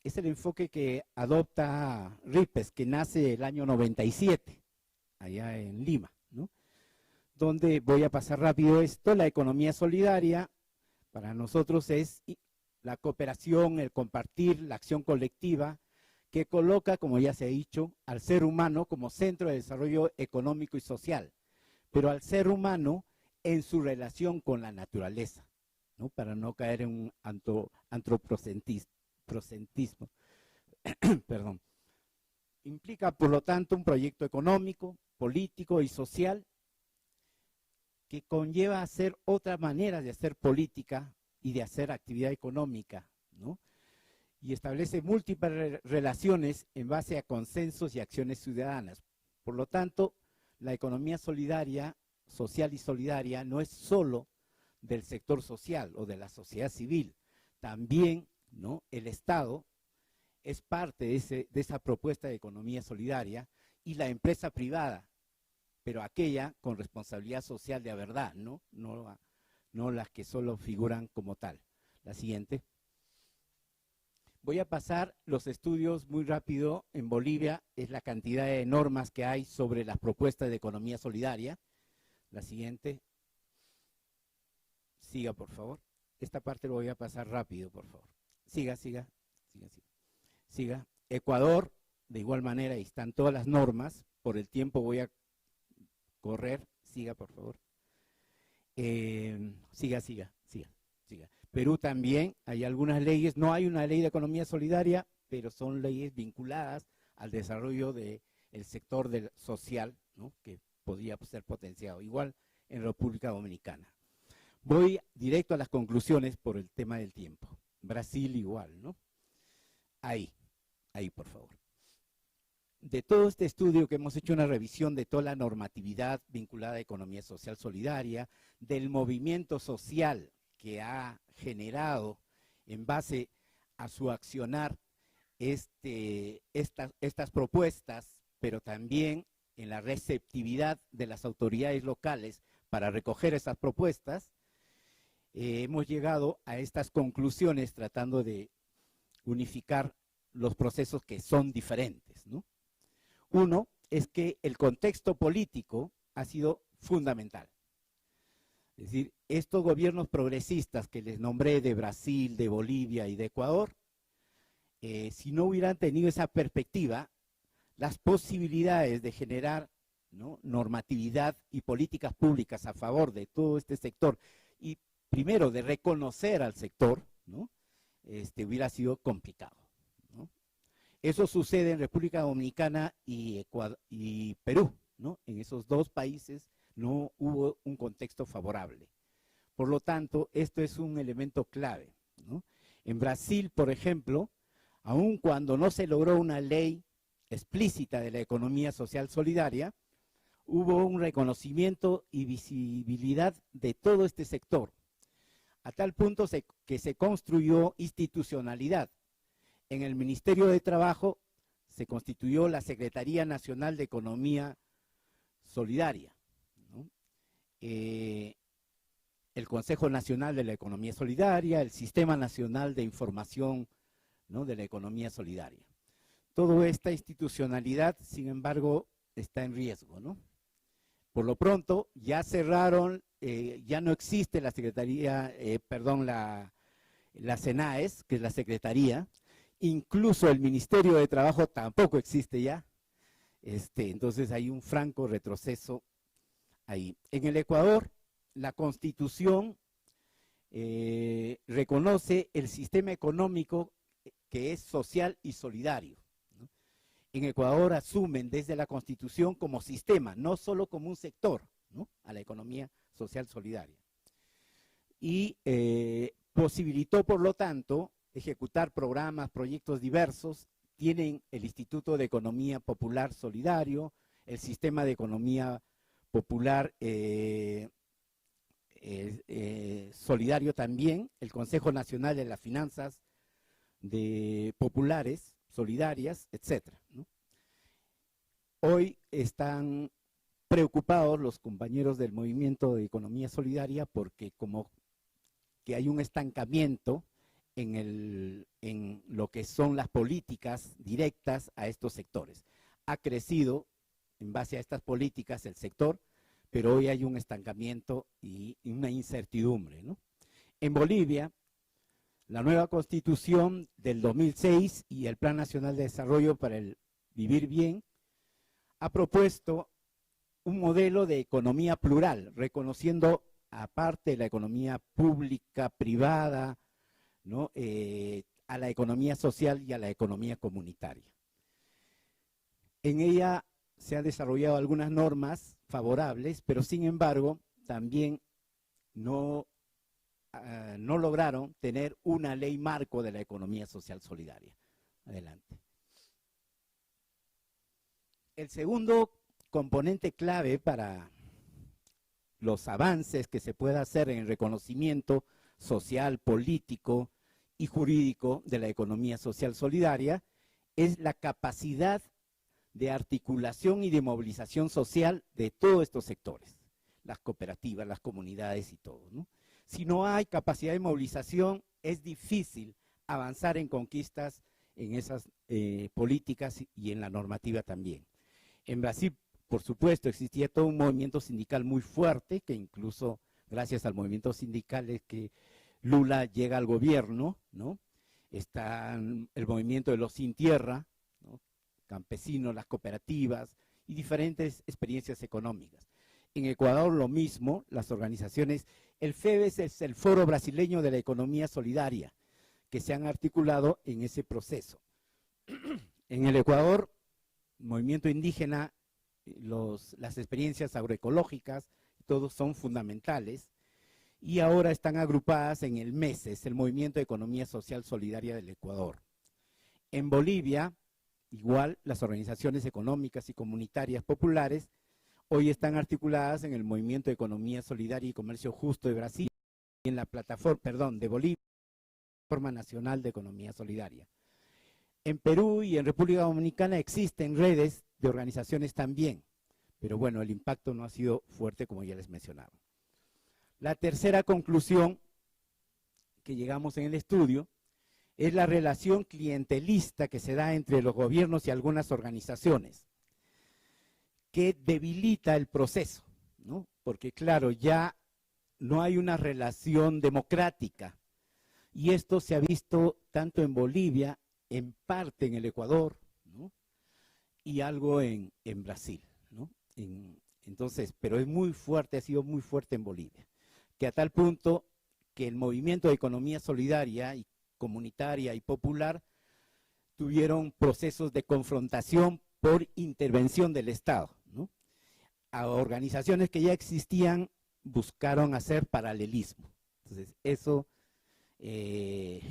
es el enfoque que adopta RIPES, que nace el año 97, allá en Lima, ¿no? Donde, voy a pasar rápido esto, la economía solidaria para nosotros es la cooperación, el compartir, la acción colectiva, que coloca, como ya se ha dicho, al ser humano como centro de desarrollo económico y social, pero al ser humano en su relación con la naturaleza, ¿no? Para no caer en un antropocentrismo. Perdón. Implica, por lo tanto, un proyecto económico, político y social que conlleva a hacer otra manera de hacer política y de hacer actividad económica, ¿no? Y establece múltiples relaciones en base a consensos y acciones ciudadanas. Por lo tanto, la economía solidaria, social y solidaria, no es solo del sector social o de la sociedad civil, también, ¿no? El Estado es parte de esa propuesta de economía solidaria y la empresa privada, pero aquella con responsabilidad social de verdad, ¿no? No las que solo figuran como tal. La siguiente. Voy a pasar los estudios muy rápido. En Bolivia es la cantidad de normas que hay sobre las propuestas de economía solidaria. La siguiente. Siga, por favor. Esta parte lo voy a pasar rápido, por favor. Siga. Ecuador, de igual manera, ahí están todas las normas. Por el tiempo voy a correr. Siga, por favor. Siga. Perú también, hay algunas leyes. No hay una ley de economía solidaria, pero son leyes vinculadas al desarrollo del sector social, ¿no?, que podría ser potenciado. Igual en República Dominicana. Voy directo a las conclusiones por el tema del tiempo. Brasil igual, ¿no? Ahí, por favor. De todo este estudio que hemos hecho una revisión de toda la normatividad vinculada a economía social solidaria, del movimiento social que ha generado en base a su accionar estas propuestas, pero también en la receptividad de las autoridades locales para recoger esas propuestas, hemos llegado a estas conclusiones tratando de unificar los procesos que son diferentes, ¿no? Uno es que el contexto político ha sido fundamental. Es decir, estos gobiernos progresistas que les nombré de Brasil, de Bolivia y de Ecuador, si no hubieran tenido esa perspectiva, las posibilidades de generar, ¿no?, normatividad y políticas públicas a favor de todo este sector y primero de reconocer al sector, ¿no?, hubiera sido complicado, ¿no? Eso sucede en República Dominicana y Perú, ¿no? En esos dos países no hubo un contexto favorable. Por lo tanto, esto es un elemento clave, ¿no? En Brasil, por ejemplo, aun cuando no se logró una ley explícita de la economía social solidaria, hubo un reconocimiento y visibilidad de todo este sector, a tal punto que se construyó institucionalidad. En el Ministerio de Trabajo se constituyó la Secretaría Nacional de Economía Solidaria, ¿no? El Consejo Nacional de la Economía Solidaria, el Sistema Nacional de Información, ¿no?, de la Economía Solidaria. Toda esta institucionalidad, sin embargo, está en riesgo, ¿no? Por lo pronto, ya cerraron, ya no existe la Secretaría, la SENAES, que es la Secretaría, incluso el Ministerio de Trabajo tampoco existe ya, entonces hay un franco retroceso ahí. En el Ecuador, la Constitución reconoce el sistema económico que es social y solidario, ¿no? En Ecuador asumen desde la Constitución como sistema, no solo como un sector, ¿no?, a la economía social solidaria. Y posibilitó, por lo tanto, ejecutar programas, proyectos diversos. Tienen el Instituto de Economía Popular Solidario, el Sistema de Economía Popular Solidario también, el Consejo Nacional de las Finanzas Populares, Solidarias, etcétera, ¿no? Hoy están preocupados los compañeros del Movimiento de Economía Solidaria porque como que hay un estancamiento en lo que son las políticas directas a estos sectores. Ha crecido en base a estas políticas el sector, pero hoy hay un estancamiento y una incertidumbre, ¿no? En Bolivia, la nueva Constitución del 2006 y el Plan Nacional de Desarrollo para el Vivir Bien ha propuesto un modelo de economía plural, reconociendo aparte la economía pública, privada, ¿no?, a la economía social y a la economía comunitaria. En ella se han desarrollado algunas normas favorables, pero sin embargo también no lograron tener una ley marco de la economía social solidaria. Adelante. El segundo componente clave para los avances que se pueda hacer en el reconocimiento social, político y jurídico de la economía social solidaria es la capacidad de articulación y de movilización social de todos estos sectores, las cooperativas, las comunidades y todo, ¿no? Si no hay capacidad de movilización, es difícil avanzar en conquistas en esas políticas y en la normativa también. En Brasil, por supuesto, existía todo un movimiento sindical muy fuerte, que incluso gracias al movimiento sindical es que Lula llega al gobierno, ¿no? Está el movimiento de los sin tierra, ¿no? Campesinos, las cooperativas y diferentes experiencias económicas. En Ecuador lo mismo, las organizaciones, el FEBES es el Foro Brasileño de la Economía Solidaria, que se han articulado en ese proceso. En el Ecuador, movimiento indígena, las experiencias agroecológicas, todos son fundamentales, y ahora están agrupadas en el MESES, el Movimiento de Economía Social Solidaria del Ecuador. En Bolivia, igual, las organizaciones económicas y comunitarias populares hoy están articuladas en el Movimiento de Economía Solidaria y Comercio Justo de Brasil y en la plataforma, de Bolivia, Plataforma Nacional de Economía Solidaria. En Perú y en República Dominicana existen redes de organizaciones también, pero bueno, el impacto no ha sido fuerte como ya les mencionaba. La tercera conclusión que llegamos en el estudio es la relación clientelista que se da entre los gobiernos y algunas organizaciones, que debilita el proceso, ¿no? Porque claro, ya no hay una relación democrática, y esto se ha visto tanto en Bolivia, en parte en el Ecuador, ¿no? Y algo en Brasil, ¿no? Entonces, pero es muy fuerte, ha sido muy fuerte en Bolivia, que a tal punto que el movimiento de economía solidaria y comunitaria y popular tuvieron procesos de confrontación por intervención del Estado, ¿no? A organizaciones que ya existían buscaron hacer paralelismo. Entonces, eso,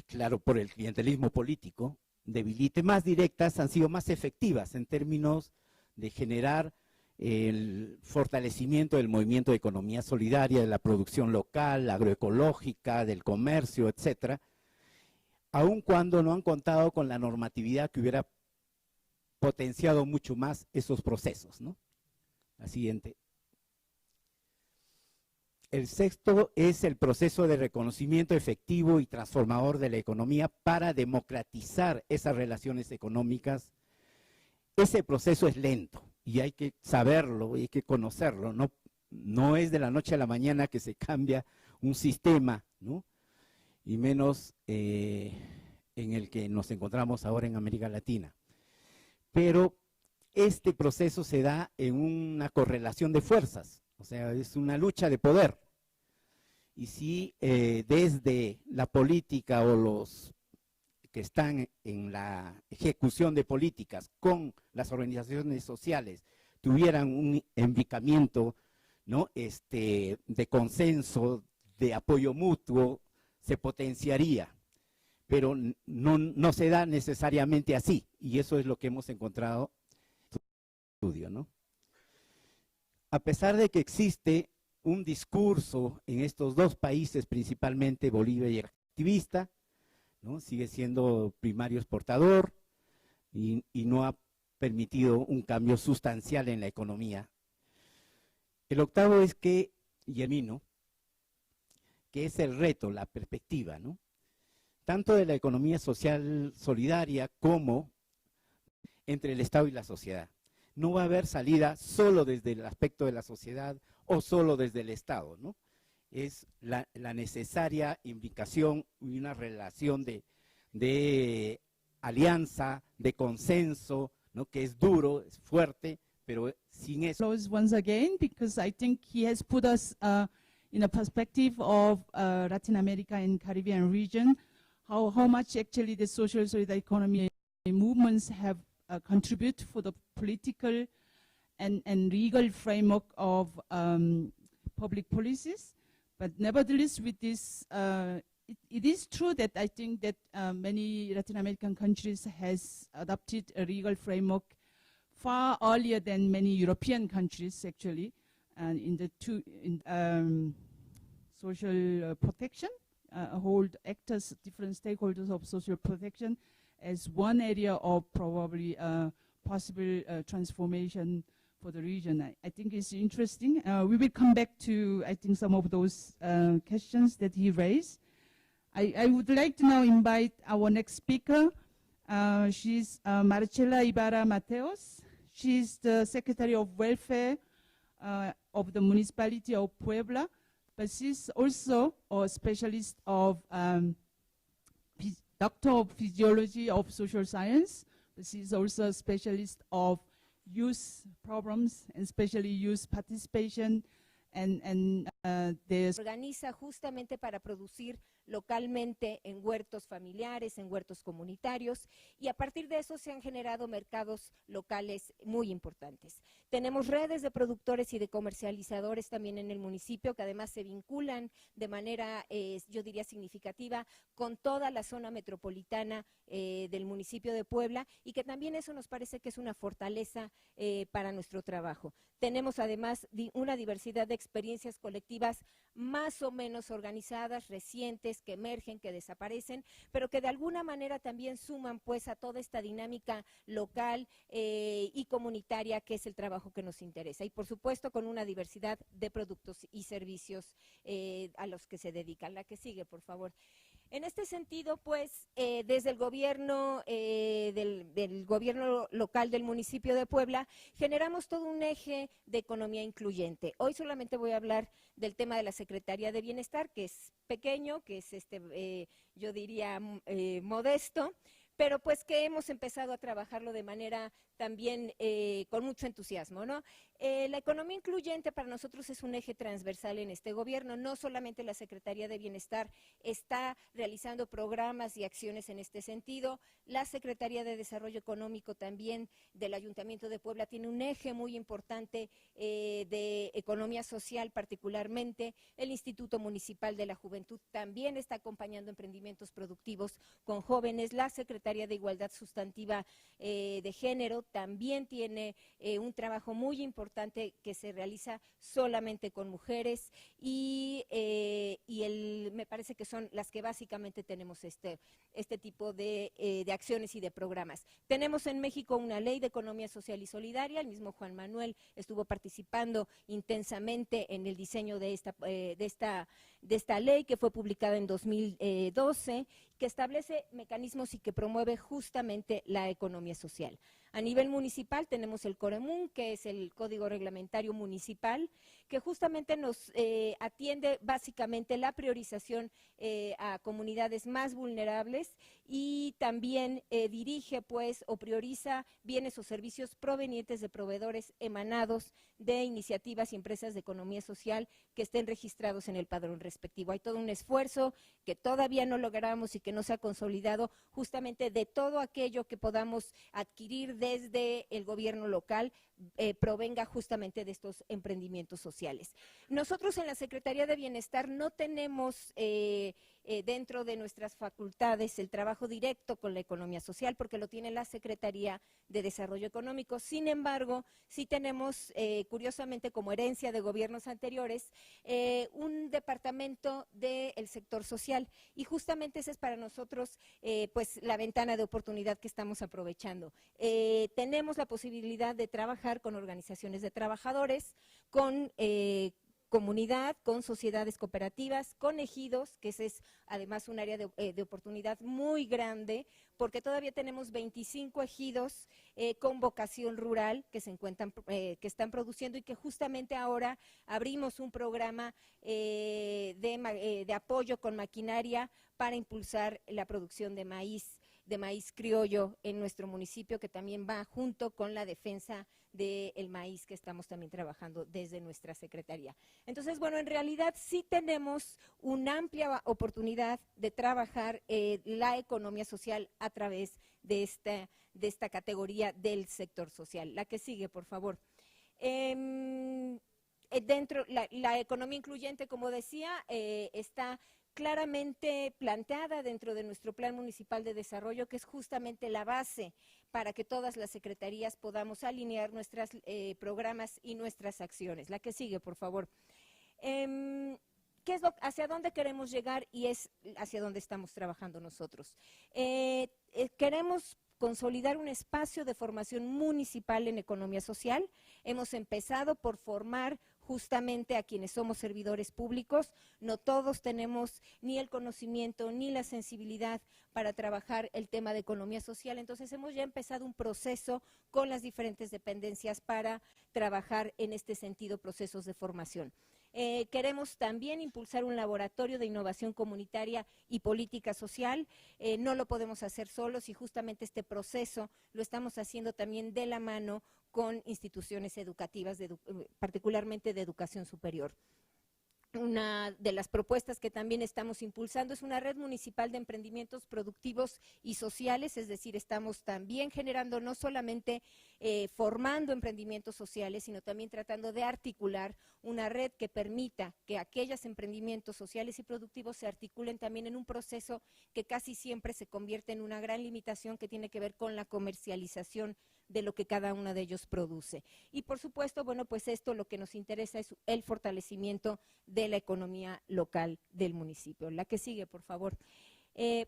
claro, por el clientelismo político, debilite más directas, han sido más efectivas en términos de generar el fortalecimiento del movimiento de economía solidaria, de la producción local, agroecológica, del comercio, etcétera, aun cuando no han contado con la normatividad que hubiera potenciado mucho más esos procesos, ¿no? La siguiente. El sexto es el proceso de reconocimiento efectivo y transformador de la economía para democratizar esas relaciones económicas. Ese proceso es lento y hay que saberlo, hay que conocerlo, no es de la noche a la mañana que se cambia un sistema, ¿no? Y menos en el que nos encontramos ahora en América Latina. Pero este proceso se da en una correlación de fuerzas, o sea, es una lucha de poder. Y si desde la política o los que están en la ejecución de políticas con las organizaciones sociales tuvieran un embicamiento, ¿no? De consenso, de apoyo mutuo, se potenciaría, pero no se da necesariamente así, y eso es lo que hemos encontrado en el estudio, ¿no? A pesar de que existe un discurso en estos dos países, principalmente Bolivia y activista, ¿no? Sigue siendo primario exportador y no ha permitido un cambio sustancial en la economía. El octavo es que, y el mino, que es el reto, la perspectiva, ¿no? Tanto de la economía social solidaria como entre el Estado y la sociedad. No va a haber salida solo desde el aspecto de la sociedad o solo desde el Estado, ¿no? Es la necesaria implicación y una relación de alianza, de consenso, ¿no? Que es duro, es fuerte, pero sin eso. Once again, because I think he has put us in a perspective of Latin America and Caribbean region, how much actually the social solidarity economy movements have contributed for the political and legal framework of public policies. But nevertheless, with this, it is true that I think that many Latin American countries has adopted a legal framework far earlier than many European countries, actually, and in the social protection, hold actors, different stakeholders of social protection as one area of probably possible transformation for the region. I think it's interesting. We will come back to, I think, some of those questions that he raised. I would like to now invite our next speaker. She's Marcela Ibarra Mateos. She's the Secretary of Welfare of the municipality of Puebla, but she's also a specialist of Doctor of Physiology of Social Science, but she's also a specialist of youth problems, and especially youth participation and the organiza justamente para producir localmente en huertos familiares, en huertos comunitarios, y a partir de eso se han generado mercados locales muy importantes. Tenemos redes de productores y de comercializadores también en el municipio que además se vinculan de manera, yo diría, significativa con toda la zona metropolitana del municipio de Puebla, y que también eso nos parece que es una fortaleza para nuestro trabajo. Tenemos además una diversidad de experiencias colectivas más o menos organizadas, recientes, que emergen, que desaparecen, pero que de alguna manera también suman pues a toda esta dinámica local y comunitaria que es el trabajo que nos interesa, y por supuesto con una diversidad de productos y servicios a los que se dedican. La que sigue, por favor. En este sentido, pues, desde el gobierno, del gobierno local del municipio de Puebla, generamos todo un eje de economía incluyente. Hoy solamente voy a hablar del tema de la Secretaría de Bienestar, que es pequeño, que es, yo diría, modesto, pero pues que hemos empezado a trabajarlo de manera también con mucho entusiasmo, ¿no? La economía incluyente para nosotros es un eje transversal en este gobierno. No solamente la Secretaría de Bienestar está realizando programas y acciones en este sentido, la Secretaría de Desarrollo Económico también del Ayuntamiento de Puebla tiene un eje muy importante de economía social particularmente. El Instituto Municipal de la Juventud también está acompañando emprendimientos productivos con jóvenes. La Secretaría de Igualdad Sustantiva de Género también tiene un trabajo muy importante que se realiza solamente con mujeres, y me parece que son las que básicamente tenemos este tipo de acciones y de programas. Tenemos en México una ley de economía social y solidaria. El mismo Juan Manuel estuvo participando intensamente en el diseño de esta ley, que fue publicada en 2012, que establece mecanismos y que promueve justamente la economía social. A nivel municipal tenemos el COREMUN, que es el Código Reglamentario Municipal, que justamente nos atiende básicamente la priorización a comunidades más vulnerables, y también dirige pues o prioriza bienes o servicios provenientes de proveedores emanados de iniciativas y empresas de economía social que estén registrados en el padrón respectivo. Hay todo un esfuerzo que todavía no logramos y que no se ha consolidado, justamente de todo aquello que podamos adquirir desde el gobierno local, provenga justamente de estos emprendimientos sociales. Nosotros en la Secretaría de Bienestar no tenemos dentro de nuestras facultades el trabajo directo con la economía social, porque lo tiene la Secretaría de Desarrollo Económico. Sin embargo, sí tenemos, curiosamente como herencia de gobiernos anteriores, un departamento del sector social, y justamente esa es para nosotros pues la ventana de oportunidad que estamos aprovechando. Tenemos la posibilidad de trabajar con organizaciones de trabajadores, con comunidad, con sociedades cooperativas, con ejidos, que ese es además un área de oportunidad muy grande, porque todavía tenemos 25 ejidos con vocación rural que se encuentran, que están produciendo, y que justamente ahora abrimos un programa de apoyo con maquinaria para impulsar la producción de maíz criollo en nuestro municipio, que también va junto con la defensa del maíz que estamos también trabajando desde nuestra secretaría. Entonces, bueno, en realidad sí tenemos una amplia oportunidad de trabajar la economía social a través de esta categoría del sector social. La que sigue, por favor. Dentro, la economía incluyente, como decía, está claramente planteada dentro de nuestro Plan Municipal de Desarrollo, que es justamente la base para que todas las secretarías podamos alinear nuestros programas y nuestras acciones. La que sigue, por favor. ¿Qué es hacia dónde queremos llegar y es hacia dónde estamos trabajando nosotros? Queremos consolidar un espacio de formación municipal en economía social. Hemos empezado por formar justamente a quienes somos servidores públicos. No todos tenemos ni el conocimiento ni la sensibilidad para trabajar el tema de economía social. Entonces hemos ya empezado un proceso con las diferentes dependencias para trabajar en este sentido procesos de formación. Queremos también impulsar un laboratorio de innovación comunitaria y política social. No lo podemos hacer solos y justamente este proceso lo estamos haciendo también de la mano con instituciones educativas, particularmente de educación superior. Una de las propuestas que también estamos impulsando es una red municipal de emprendimientos productivos y sociales, es decir, estamos también generando no solamente formando emprendimientos sociales, sino también tratando de articular una red que permita que aquellos emprendimientos sociales y productivos se articulen también en un proceso que casi siempre se convierte en una gran limitación que tiene que ver con la comercialización de lo que cada uno de ellos produce. Y por supuesto, bueno, pues esto lo que nos interesa es el fortalecimiento de la economía local del municipio. La que sigue, por favor.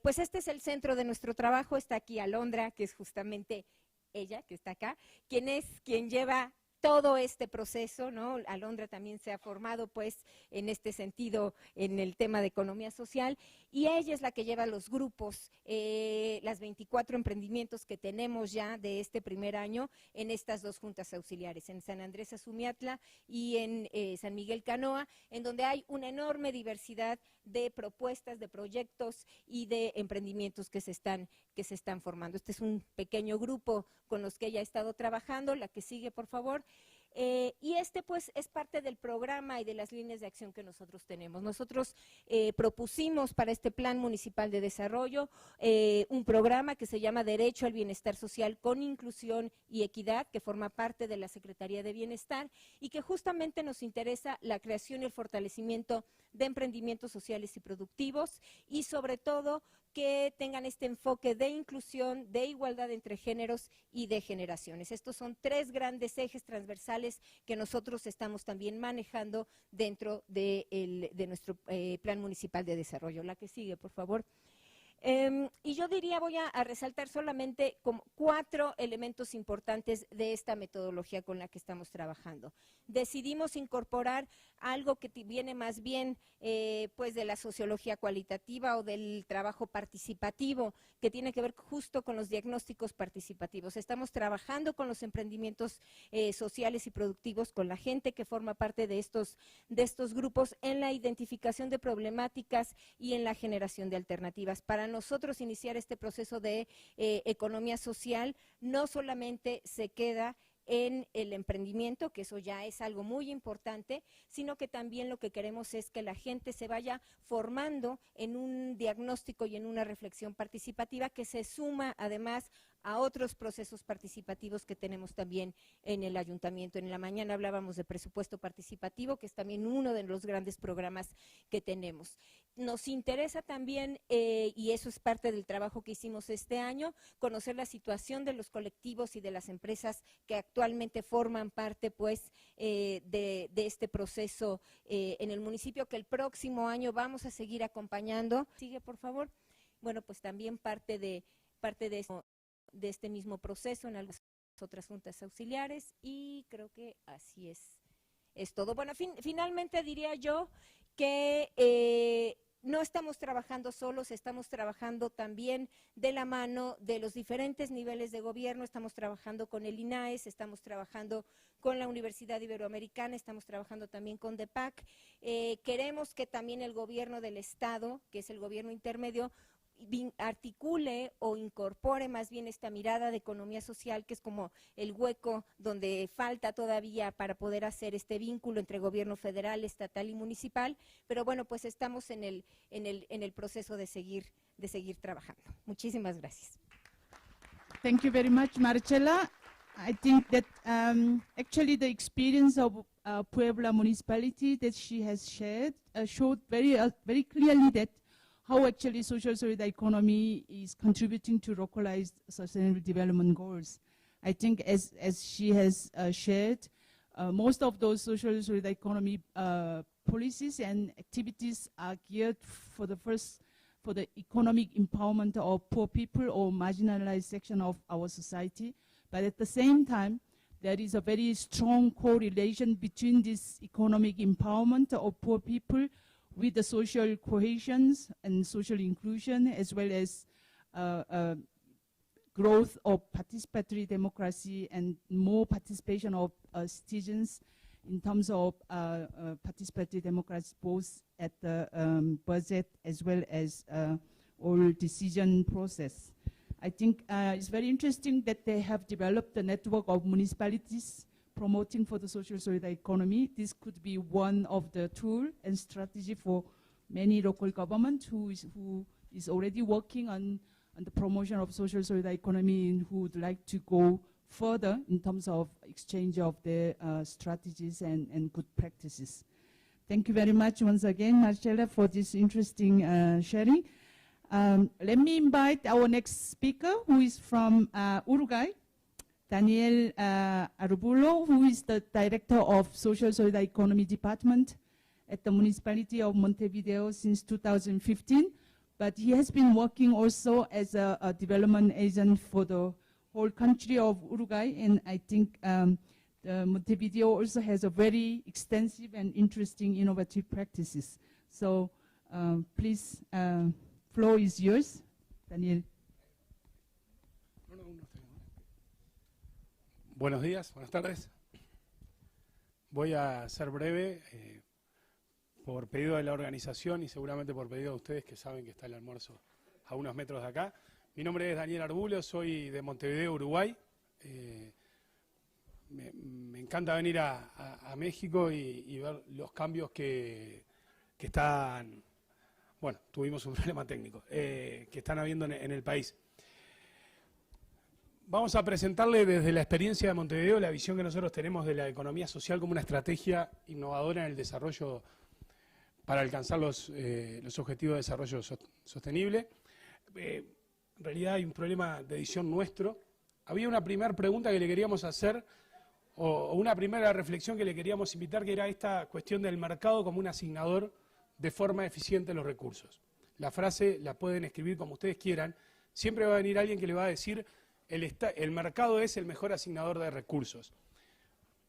Pues este es el centro de nuestro trabajo, está aquí Alondra, que es justamente ella, que está acá, quien lleva todo este proceso, ¿no? Alondra también se ha formado, pues, en este sentido, en el tema de economía social, y ella es la que lleva los grupos, las 24 emprendimientos que tenemos ya de este primer año en estas dos juntas auxiliares, en San Andrés Azumiatla y en San Miguel Canoa, en donde hay una enorme diversidad de propuestas, de proyectos y de emprendimientos que se están formando. Este es un pequeño grupo con los que ella ha estado trabajando. La que sigue, por favor. Y este pues es parte del programa y de las líneas de acción que nosotros tenemos. Nosotros propusimos para este Plan Municipal de Desarrollo un programa que se llama Derecho al Bienestar Social con Inclusión y Equidad, que forma parte de la Secretaría de Bienestar y que justamente nos interesa la creación y el fortalecimiento de emprendimientos sociales y productivos y sobre todo que tengan este enfoque de inclusión, de igualdad entre géneros y de generaciones. Estos son tres grandes ejes transversales que nosotros estamos también manejando dentro de nuestro Plan Municipal de Desarrollo. La que sigue, por favor. Y yo diría, voy a resaltar solamente como 4 elementos importantes de esta metodología con la que estamos trabajando. Decidimos incorporar algo que viene más bien pues de la sociología cualitativa o del trabajo participativo, que tiene que ver justo con los diagnósticos participativos. Estamos trabajando con los emprendimientos sociales y productivos, con la gente que forma parte de estos grupos en la identificación de problemáticas y en la generación de alternativas. Para nosotros iniciar este proceso de economía social no solamente se queda en el emprendimiento, que eso ya es algo muy importante, sino que también lo que queremos es que la gente se vaya formando en un diagnóstico y en una reflexión participativa que se suma además a otros procesos participativos que tenemos también en el ayuntamiento. En la mañana hablábamos de presupuesto participativo, que es también uno de los grandes programas que tenemos. Nos interesa también, y eso es parte del trabajo que hicimos este año, conocer la situación de los colectivos y de las empresas que actualmente forman parte pues de este proceso en el municipio, que el próximo año vamos a seguir acompañando. Sigue, por favor. Bueno, pues también parte de este mismo proceso en algunas otras juntas auxiliares, y creo que así es todo. Bueno, finalmente diría yo que no estamos trabajando solos, estamos trabajando también de la mano de los diferentes niveles de gobierno, estamos trabajando con el INAES, estamos trabajando con la Universidad Iberoamericana, estamos trabajando también con DEPAC. Queremos que también el gobierno del Estado, que es el gobierno intermedio, articule o incorpore más bien esta mirada de economía social, que es como el hueco donde falta todavía para poder hacer este vínculo entre gobierno federal, estatal y municipal, pero bueno, pues estamos en el proceso de seguir trabajando. Muchísimas gracias. Thank you very much, Marcela. I think that actually the experience of Puebla municipality that she has shared showed very clearly that how actually social solidarity economy is contributing to localized sustainable development goals. I think as she has shared, most of those social solidarity economy policies and activities are geared for the economic empowerment of poor people or marginalized section of our society. But at the same time, there is a very strong correlation between this economic empowerment of poor people with the social cohesion and social inclusion, as well as growth of participatory democracy and more participation of citizens in terms of participatory democracy, both at the budget as well as all decision process. I think it's very interesting that they have developed a network of municipalities promoting for the social solidarity economy. This could be one of the tool and strategy for many local government who is already working on the promotion of social solidarity economy and who would like to go further in terms of exchange of their strategies and good practices. Thank you very much once again, Marcela, for this interesting sharing. Let me invite our next speaker, who is from Uruguay, Daniel Arbulo, who is the Director of Social Solidarity Economy Department at the Municipality of Montevideo since 2015. But he has been working also as a development agent for the whole country of Uruguay, and I think Montevideo also has a very extensive and interesting innovative practices. So please, floor is yours, Daniel. Buenos días, buenas tardes. Voy a ser breve por pedido de la organización y seguramente por pedido de ustedes que saben que está el almuerzo a unos metros de acá. Mi nombre es Daniel Arbulo, soy de Montevideo, Uruguay. Me encanta venir a México y ver los cambios que están, bueno, tuvimos un problema técnico, que están habiendo en el país. Vamos a presentarle desde la experiencia de Montevideo la visión que nosotros tenemos de la economía social como una estrategia innovadora en el desarrollo para alcanzar los objetivos de desarrollo sostenible. En realidad hay un problema de edición nuestro. Había una primera pregunta que le queríamos hacer, o una primera reflexión que le queríamos invitar, que era esta cuestión del mercado como un asignador de forma eficiente de los recursos. La frase la pueden escribir como ustedes quieran. Siempre va a venir alguien que le va a decir el mercado es el mejor asignador de recursos.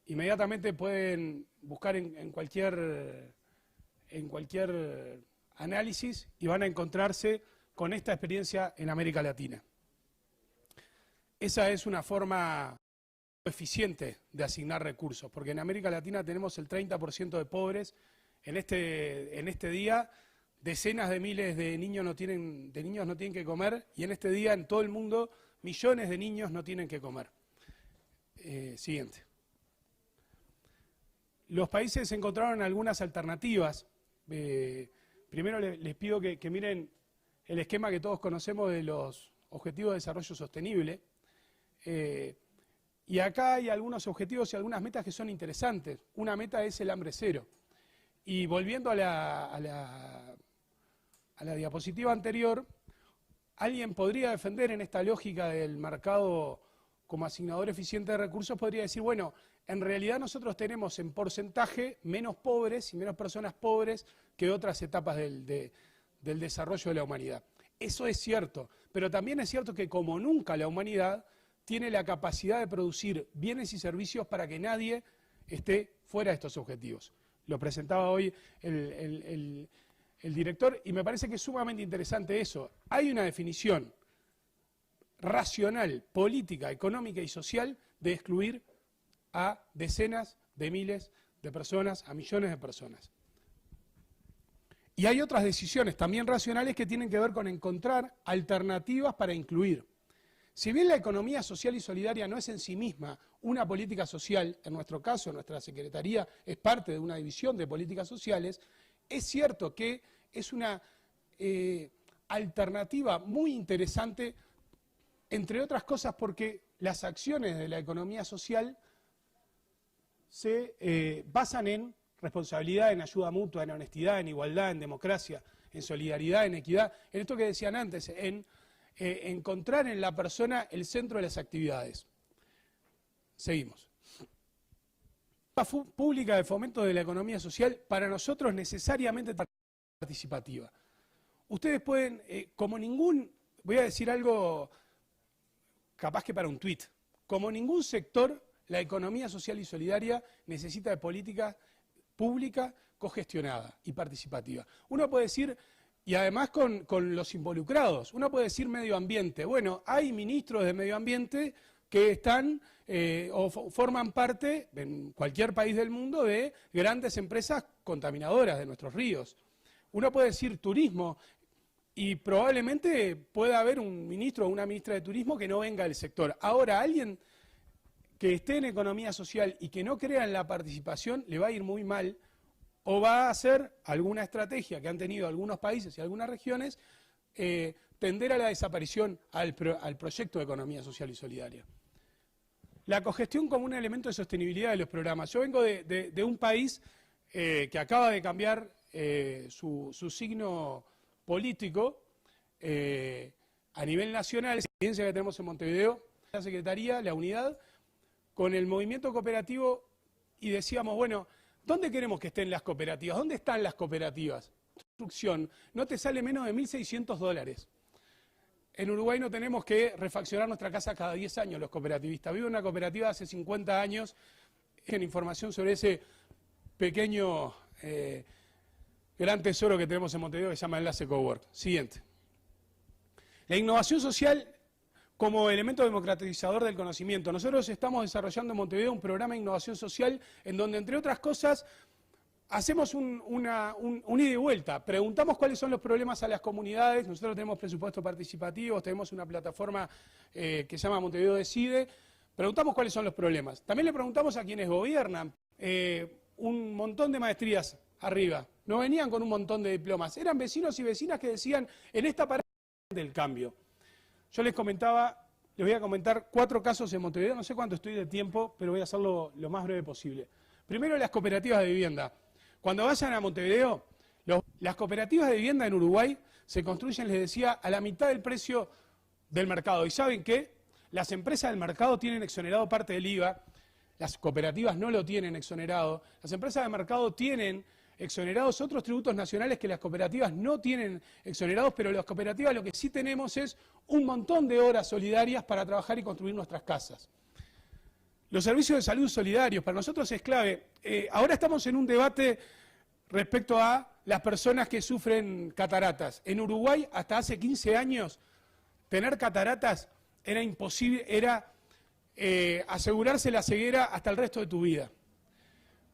Inmediatamente pueden buscar en cualquier análisis y van a encontrarse con esta experiencia en América Latina. Esa es una forma eficiente de asignar recursos, porque en América Latina tenemos el 30% de pobres. En este día, decenas de miles de niños no tienen que comer, y en este día, en todo el mundo, millones de niños no tienen que comer. Siguiente. Los países encontraron algunas alternativas. Primero les pido que miren el esquema que todos conocemos de los Objetivos de Desarrollo Sostenible. Y acá hay algunos objetivos y algunas metas que son interesantes. Una meta es el hambre cero. Y volviendo a la diapositiva anterior, alguien podría defender en esta lógica del mercado como asignador eficiente de recursos, podría decir, bueno, en realidad nosotros tenemos en porcentaje menos pobres y menos personas pobres que otras etapas del desarrollo de la humanidad. Eso es cierto, pero también es cierto que como nunca la humanidad tiene la capacidad de producir bienes y servicios para que nadie esté fuera de estos objetivos. Lo presentaba hoy el director y me parece que es sumamente interesante eso. Hay una definición racional, política, económica y social de excluir a decenas de miles de personas, a millones de personas. Y hay otras decisiones también racionales que tienen que ver con encontrar alternativas para incluir. Si bien la economía social y solidaria no es en sí misma una política social, en nuestro caso, nuestra Secretaría es parte de una división de políticas sociales, es cierto que es una alternativa muy interesante, entre otras cosas porque las acciones de la economía social se basan en responsabilidad, en ayuda mutua, en honestidad, en igualdad, en democracia, en solidaridad, en equidad, en esto que decían antes, en encontrar en la persona el centro de las actividades. Seguimos. La pública de fomento de la economía social para nosotros necesariamente participativa. Ustedes pueden, como ningún, voy a decir algo capaz que para un tuit, como ningún sector, la economía social y solidaria necesita de política pública cogestionada y participativa. Uno puede decir, y además con los involucrados, uno puede decir medio ambiente. Bueno, hay ministros de medio ambiente que están o forman parte, en cualquier país del mundo, de grandes empresas contaminadoras de nuestros ríos. Uno puede decir turismo, y probablemente pueda haber un ministro o una ministra de turismo que no venga del sector. Ahora, alguien que esté en economía social y que no crea en la participación, le va a ir muy mal, o va a hacer alguna estrategia que han tenido algunos países y algunas regiones, tender a la desaparición al proyecto de economía social y solidaria. La cogestión como un elemento de sostenibilidad de los programas. Yo vengo de un país que acaba de cambiar su signo político a nivel nacional. La experiencia que tenemos en Montevideo, la Secretaría, la unidad, con el movimiento cooperativo, y decíamos, bueno, ¿dónde queremos que estén las cooperativas? ¿Dónde están las cooperativas? Construcción, no te sale menos de $1.600. En Uruguay no tenemos que refaccionar nuestra casa cada 10 años los cooperativistas. Vivo en una cooperativa hace 50 años, en información sobre ese pequeño gran tesoro que tenemos en Montevideo que se llama Enlace Cowork. Siguiente. La innovación social como elemento democratizador del conocimiento. Nosotros estamos desarrollando en Montevideo un programa de innovación social en donde, entre otras cosas, hacemos un ida y vuelta. Preguntamos cuáles son los problemas a las comunidades. Nosotros tenemos presupuestos participativos, tenemos una plataforma que se llama Montevideo Decide. Preguntamos cuáles son los problemas. También le preguntamos a quienes gobiernan. Un montón de maestrías arriba. No venían con un montón de diplomas. Eran vecinos y vecinas que decían, en esta parada del cambio. Yo les voy a comentar 4 casos en Montevideo. No sé cuánto estoy de tiempo, pero voy a hacerlo lo más breve posible. Primero, las cooperativas de vivienda. Cuando vayan a Montevideo, las cooperativas de vivienda en Uruguay se construyen, les decía, a la mitad del precio del mercado. ¿Y saben qué? Las empresas del mercado tienen exonerado parte del IVA, las cooperativas no lo tienen exonerado. Las empresas del mercado tienen exonerados otros tributos nacionales que las cooperativas no tienen exonerados, pero las cooperativas lo que sí tenemos es un montón de horas solidarias para trabajar y construir nuestras casas. Los servicios de salud solidarios, para nosotros es clave. Ahora estamos en un debate respecto a las personas que sufren cataratas. En Uruguay, hasta hace 15 años, tener cataratas era imposible, era asegurarse la ceguera hasta el resto de tu vida.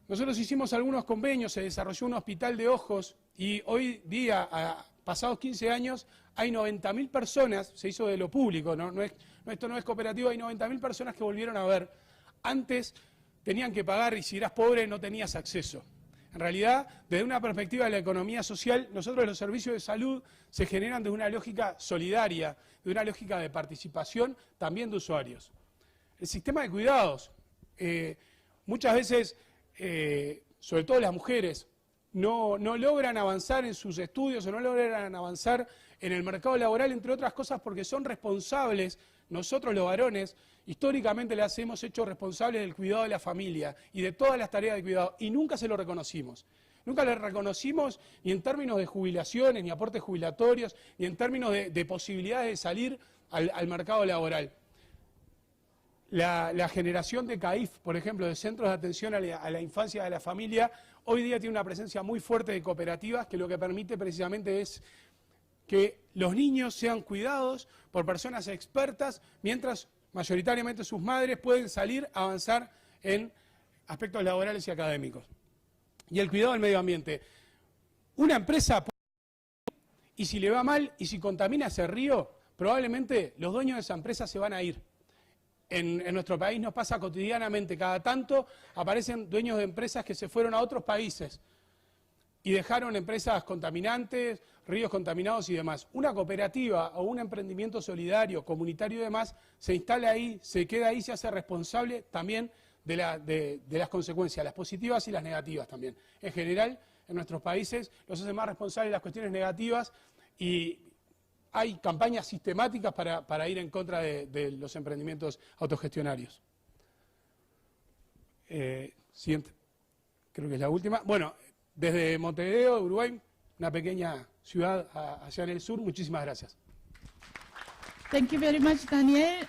Nosotros hicimos algunos convenios, se desarrolló un hospital de ojos y hoy día, pasados 15 años, hay 90.000 personas, se hizo de lo público, esto no es cooperativo, hay 90.000 personas que volvieron a ver. Antes tenían que pagar y si eras pobre no tenías acceso. En realidad, desde una perspectiva de la economía social, nosotros los servicios de salud se generan de una lógica solidaria, de una lógica de participación también de usuarios. El sistema de cuidados, muchas veces, sobre todo las mujeres, no logran avanzar en sus estudios o no logran avanzar en el mercado laboral, entre otras cosas porque son responsables, nosotros los varones, históricamente las hemos hecho responsables del cuidado de la familia y de todas las tareas de cuidado, y nunca se lo reconocimos. Nunca lo reconocimos ni en términos de jubilaciones, ni aportes jubilatorios, ni en términos de posibilidades de salir al mercado laboral. La generación de CAIF, por ejemplo, de Centros de Atención a la Infancia y a la Familia, hoy día tiene una presencia muy fuerte de cooperativas que lo que permite precisamente es que los niños sean cuidados por personas expertas, mientras mayoritariamente sus madres pueden salir a avanzar en aspectos laborales y académicos. Y el cuidado del medio ambiente. Una empresa, y si le va mal, y si contamina ese río, probablemente los dueños de esa empresa se van a ir. En nuestro país nos pasa cotidianamente, cada tanto aparecen dueños de empresas que se fueron a otros países y dejaron empresas contaminantes, ríos contaminados y demás. Una cooperativa o un emprendimiento solidario, comunitario y demás, se instala ahí, se queda ahí, se hace responsable también de las consecuencias, las positivas y las negativas también. En general, en nuestros países los hacen más responsables de las cuestiones negativas y hay campañas sistemáticas para ir en contra de los emprendimientos autogestionarios. Siguiente, creo que es la última. Bueno, desde Montevideo, Uruguay, una pequeña ciudad allá en el sur, muchísimas gracias. Thank you very much, Daniel.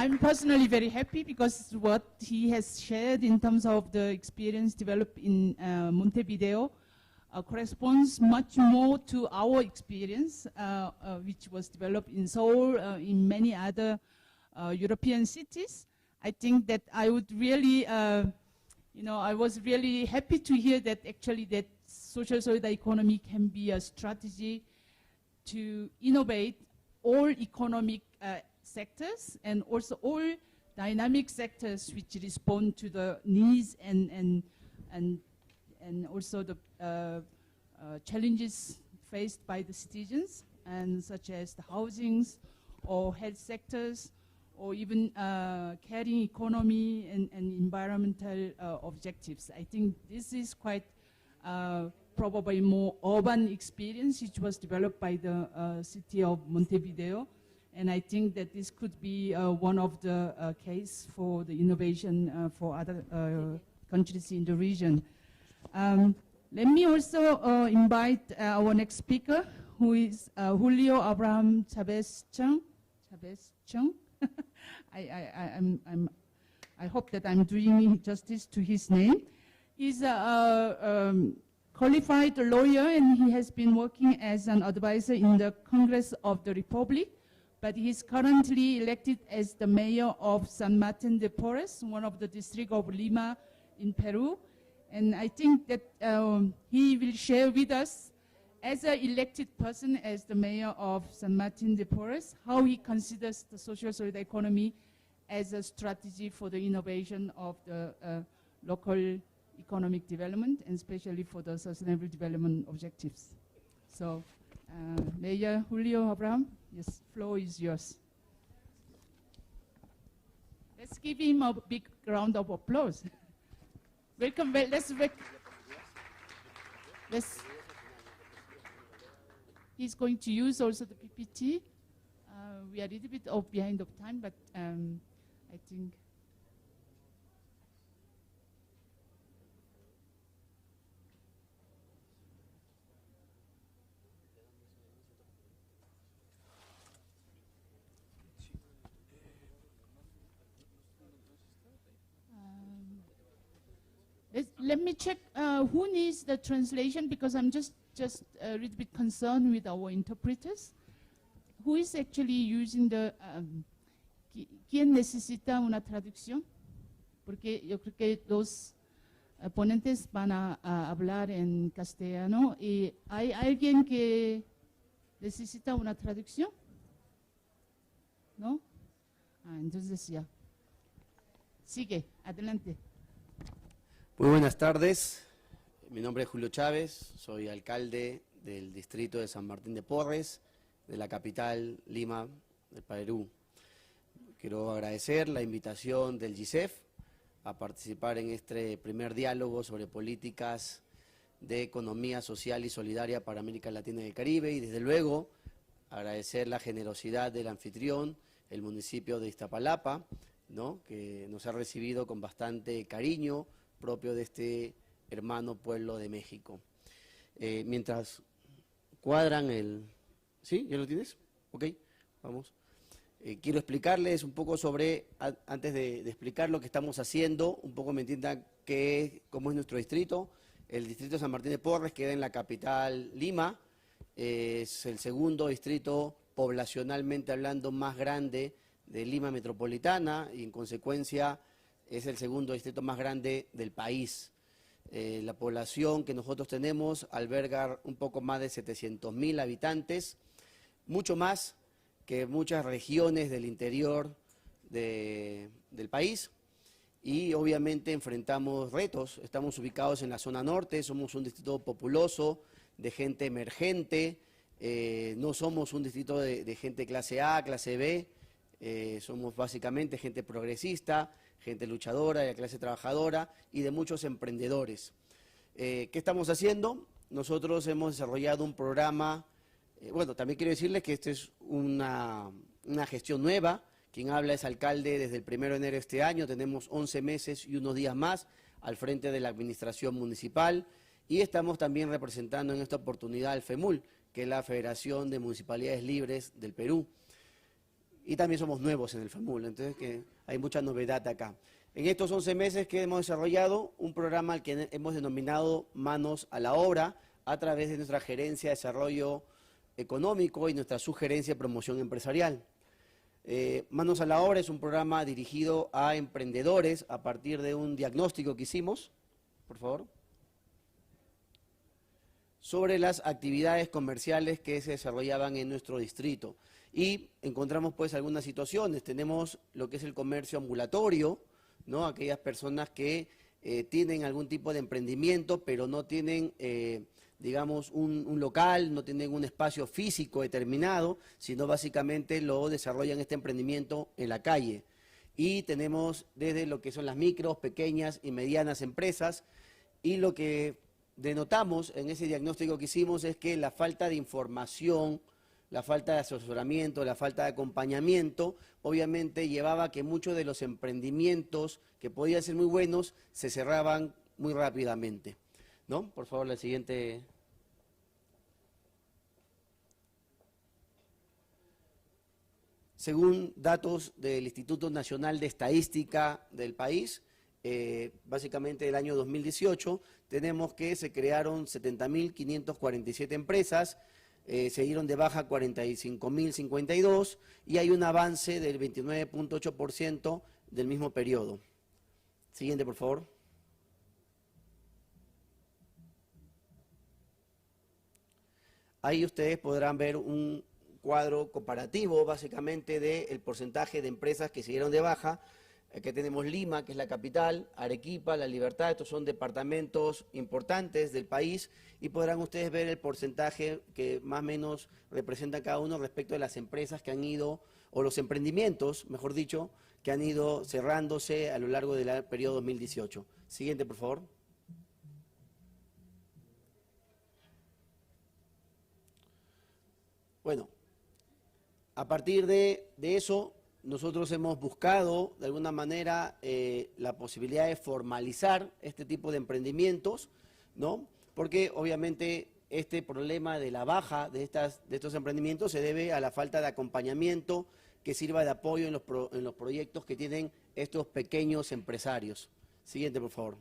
I'm personally very happy because what he has shared in terms of the experience developed in Montevideo corresponds much more to our experience, which was developed in Seoul, in many other European cities. I think that I would really, I was really happy to hear that actually that social solidarity economy can be a strategy to innovate all economic sectors and also all dynamic sectors which respond to the needs and also the challenges faced by the citizens, and such as the housings or health sectors, or even carrying economy and environmental objectives. I think this is quite probably more urban experience which was developed by the city of Montevideo. And I think that this could be one of the case for the innovation for other countries in the region. Let me also invite our next speaker, who is Julio Abraham Chavez Chung. I hope that I'm doing justice to his name. He's a qualified lawyer, and he has been working as an advisor in the Congress of the Republic, but he's currently elected as the mayor of San Martin de Porres, one of the districts of Lima in Peru. And I think that he will share with us, as an elected person, as the mayor of San Martin de Porres, how he considers the social solidarity economy as a strategy for the innovation of the local economic development, and especially for the sustainable development objectives. So, Mayor Julio Abraham, yes, floor is yours. Let's give him a big round of applause. Welcome, he's going to use also the PPT. We are a little bit behind of time, but I think. Let me check who needs the translation, because I'm just a little bit concerned with our interpreters. Who is actually using the... ¿Quién necesita una traducción? Porque yo creo que los ponentes van a hablar en castellano. ¿Y hay alguien que necesita una traducción? ¿No? Entonces ya. Sigue, adelante. Muy buenas tardes, mi nombre es Julio Chávez, soy alcalde del distrito de San Martín de Porres, de la capital Lima, del Perú. Quiero agradecer la invitación del GICEF a participar en este primer diálogo sobre políticas de economía social y solidaria para América Latina y el Caribe, y desde luego agradecer la generosidad del anfitrión, el municipio de Iztapalapa, ¿no?, que nos ha recibido con bastante cariño, propio de este hermano pueblo de México. Mientras cuadran el... ¿Sí? ¿Ya lo tienes? Ok, vamos. Quiero explicarles un poco sobre, antes de explicar lo que estamos haciendo, un poco me entiendan cómo es nuestro distrito. El distrito de San Martín de Porres queda en la capital Lima, es el segundo distrito poblacionalmente hablando más grande de Lima metropolitana, y en consecuencia es el segundo distrito más grande del país. La población que nosotros tenemos alberga un poco más de 700.000 habitantes, mucho más que muchas regiones del interior del país, y obviamente enfrentamos retos. Estamos ubicados en la zona norte, somos un distrito populoso, de gente emergente, no somos un distrito de gente clase A, clase B, somos básicamente gente progresista, gente luchadora, de la clase trabajadora y de muchos emprendedores. ¿Qué estamos haciendo? Nosotros hemos desarrollado un programa, bueno, también quiero decirles que esta es una gestión nueva. Quien habla es alcalde desde el 1 de enero de este año, tenemos 11 meses y unos días más al frente de la administración municipal, y estamos también representando en esta oportunidad al FEMUL, que es la Federación de Municipalidades Libres del Perú. y también somos nuevos en el FAMUL, entonces que hay mucha novedad acá. En estos 11 meses que hemos desarrollado un programa al que hemos denominado Manos a la Obra, a través de nuestra Gerencia de Desarrollo Económico y nuestra Subgerencia de Promoción Empresarial. Manos a la Obra es un programa dirigido a emprendedores a partir de un diagnóstico que hicimos, por favor, sobre las actividades comerciales que se desarrollaban en nuestro distrito. Y encontramos pues algunas situaciones. Tenemos lo que es el comercio ambulatorio, ¿no? Aquellas personas que tienen algún tipo de emprendimiento, pero no tienen, digamos, un local, no tienen un espacio físico determinado, sino básicamente lo desarrollan este emprendimiento en la calle. Y tenemos desde lo que son las micros, pequeñas y medianas empresas, y lo que denotamos en ese diagnóstico que hicimos es que la falta de información, la falta de asesoramiento, la falta de acompañamiento, obviamente llevaba a que muchos de los emprendimientos que podían ser muy buenos se cerraban muy rápidamente, ¿no? Por favor, la siguiente. Según datos del Instituto Nacional de Estadística del país, básicamente del año 2018, tenemos que se crearon 70.547 empresas, se dieron de baja 45.052 y hay un avance del 29.8% del mismo periodo. Siguiente, por favor. Ahí ustedes podrán ver un cuadro comparativo básicamente del porcentaje de empresas que se dieron de baja. Aquí tenemos Lima, que es la capital, Arequipa, La Libertad, estos son departamentos importantes del país y podrán ustedes ver el porcentaje que más o menos representa cada uno respecto de las empresas que han ido, o los emprendimientos, mejor dicho, que han ido cerrándose a lo largo del periodo 2018. Siguiente, por favor. Bueno, a partir de eso, nosotros hemos buscado, de alguna manera, la posibilidad de formalizar este tipo de emprendimientos, ¿no? Porque, obviamente, este problema de la baja de estos emprendimientos se debe a la falta de acompañamiento que sirva de apoyo en los proyectos que tienen estos pequeños empresarios. Siguiente, por favor.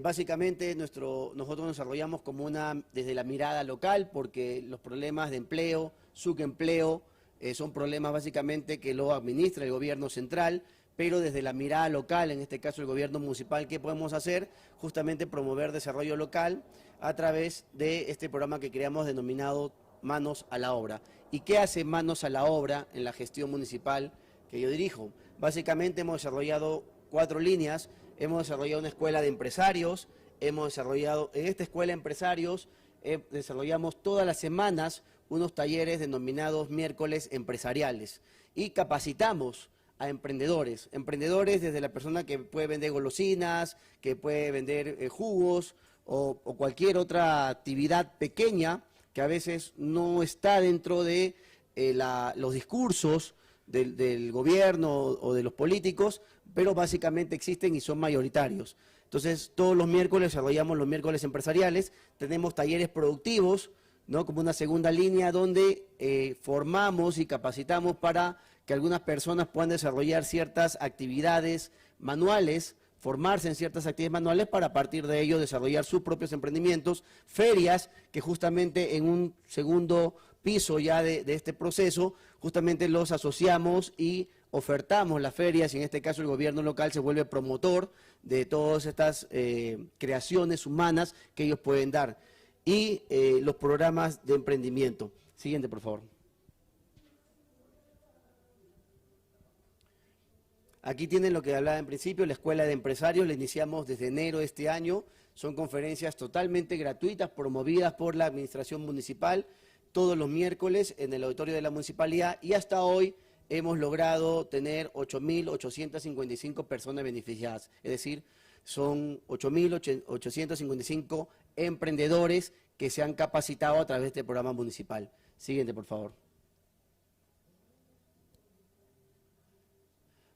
Básicamente nosotros nos desarrollamos como desde la mirada local, porque los problemas de empleo, subempleo, son problemas básicamente que lo administra el gobierno central, pero desde la mirada local, en este caso el gobierno municipal, ¿qué podemos hacer? Justamente promover desarrollo local a través de este programa que creamos denominado Manos a la Obra. ¿Y qué hace Manos a la Obra en la gestión municipal que yo dirijo? Básicamente hemos desarrollado 4 líneas. Hemos desarrollado una escuela de empresarios, en esta escuela de empresarios desarrollamos todas las semanas unos talleres denominados miércoles empresariales y capacitamos a emprendedores desde la persona que puede vender golosinas, que puede vender jugos o cualquier otra actividad pequeña que a veces no está dentro de los discursos del gobierno o de los políticos, pero básicamente existen y son mayoritarios. Entonces, todos los miércoles desarrollamos los miércoles empresariales, tenemos talleres productivos, ¿no? Como una segunda línea donde formamos y capacitamos para que algunas personas puedan desarrollar ciertas actividades manuales, formarse en ciertas actividades manuales para a partir de ello desarrollar sus propios emprendimientos, ferias que justamente en un segundo piso ya de este proceso, justamente los asociamos y ofertamos las ferias y en este caso el gobierno local se vuelve promotor de todas estas creaciones humanas que ellos pueden dar y los programas de emprendimiento. Siguiente, por favor. Aquí tienen lo que hablaba en principio, la Escuela de Empresarios, la iniciamos desde enero de este año, son conferencias totalmente gratuitas promovidas por la administración municipal todos los miércoles en el auditorio de la municipalidad y hasta hoy hemos logrado tener 8.855 personas beneficiadas, es decir, son 8.855 emprendedores que se han capacitado a través de este programa municipal. Siguiente, por favor.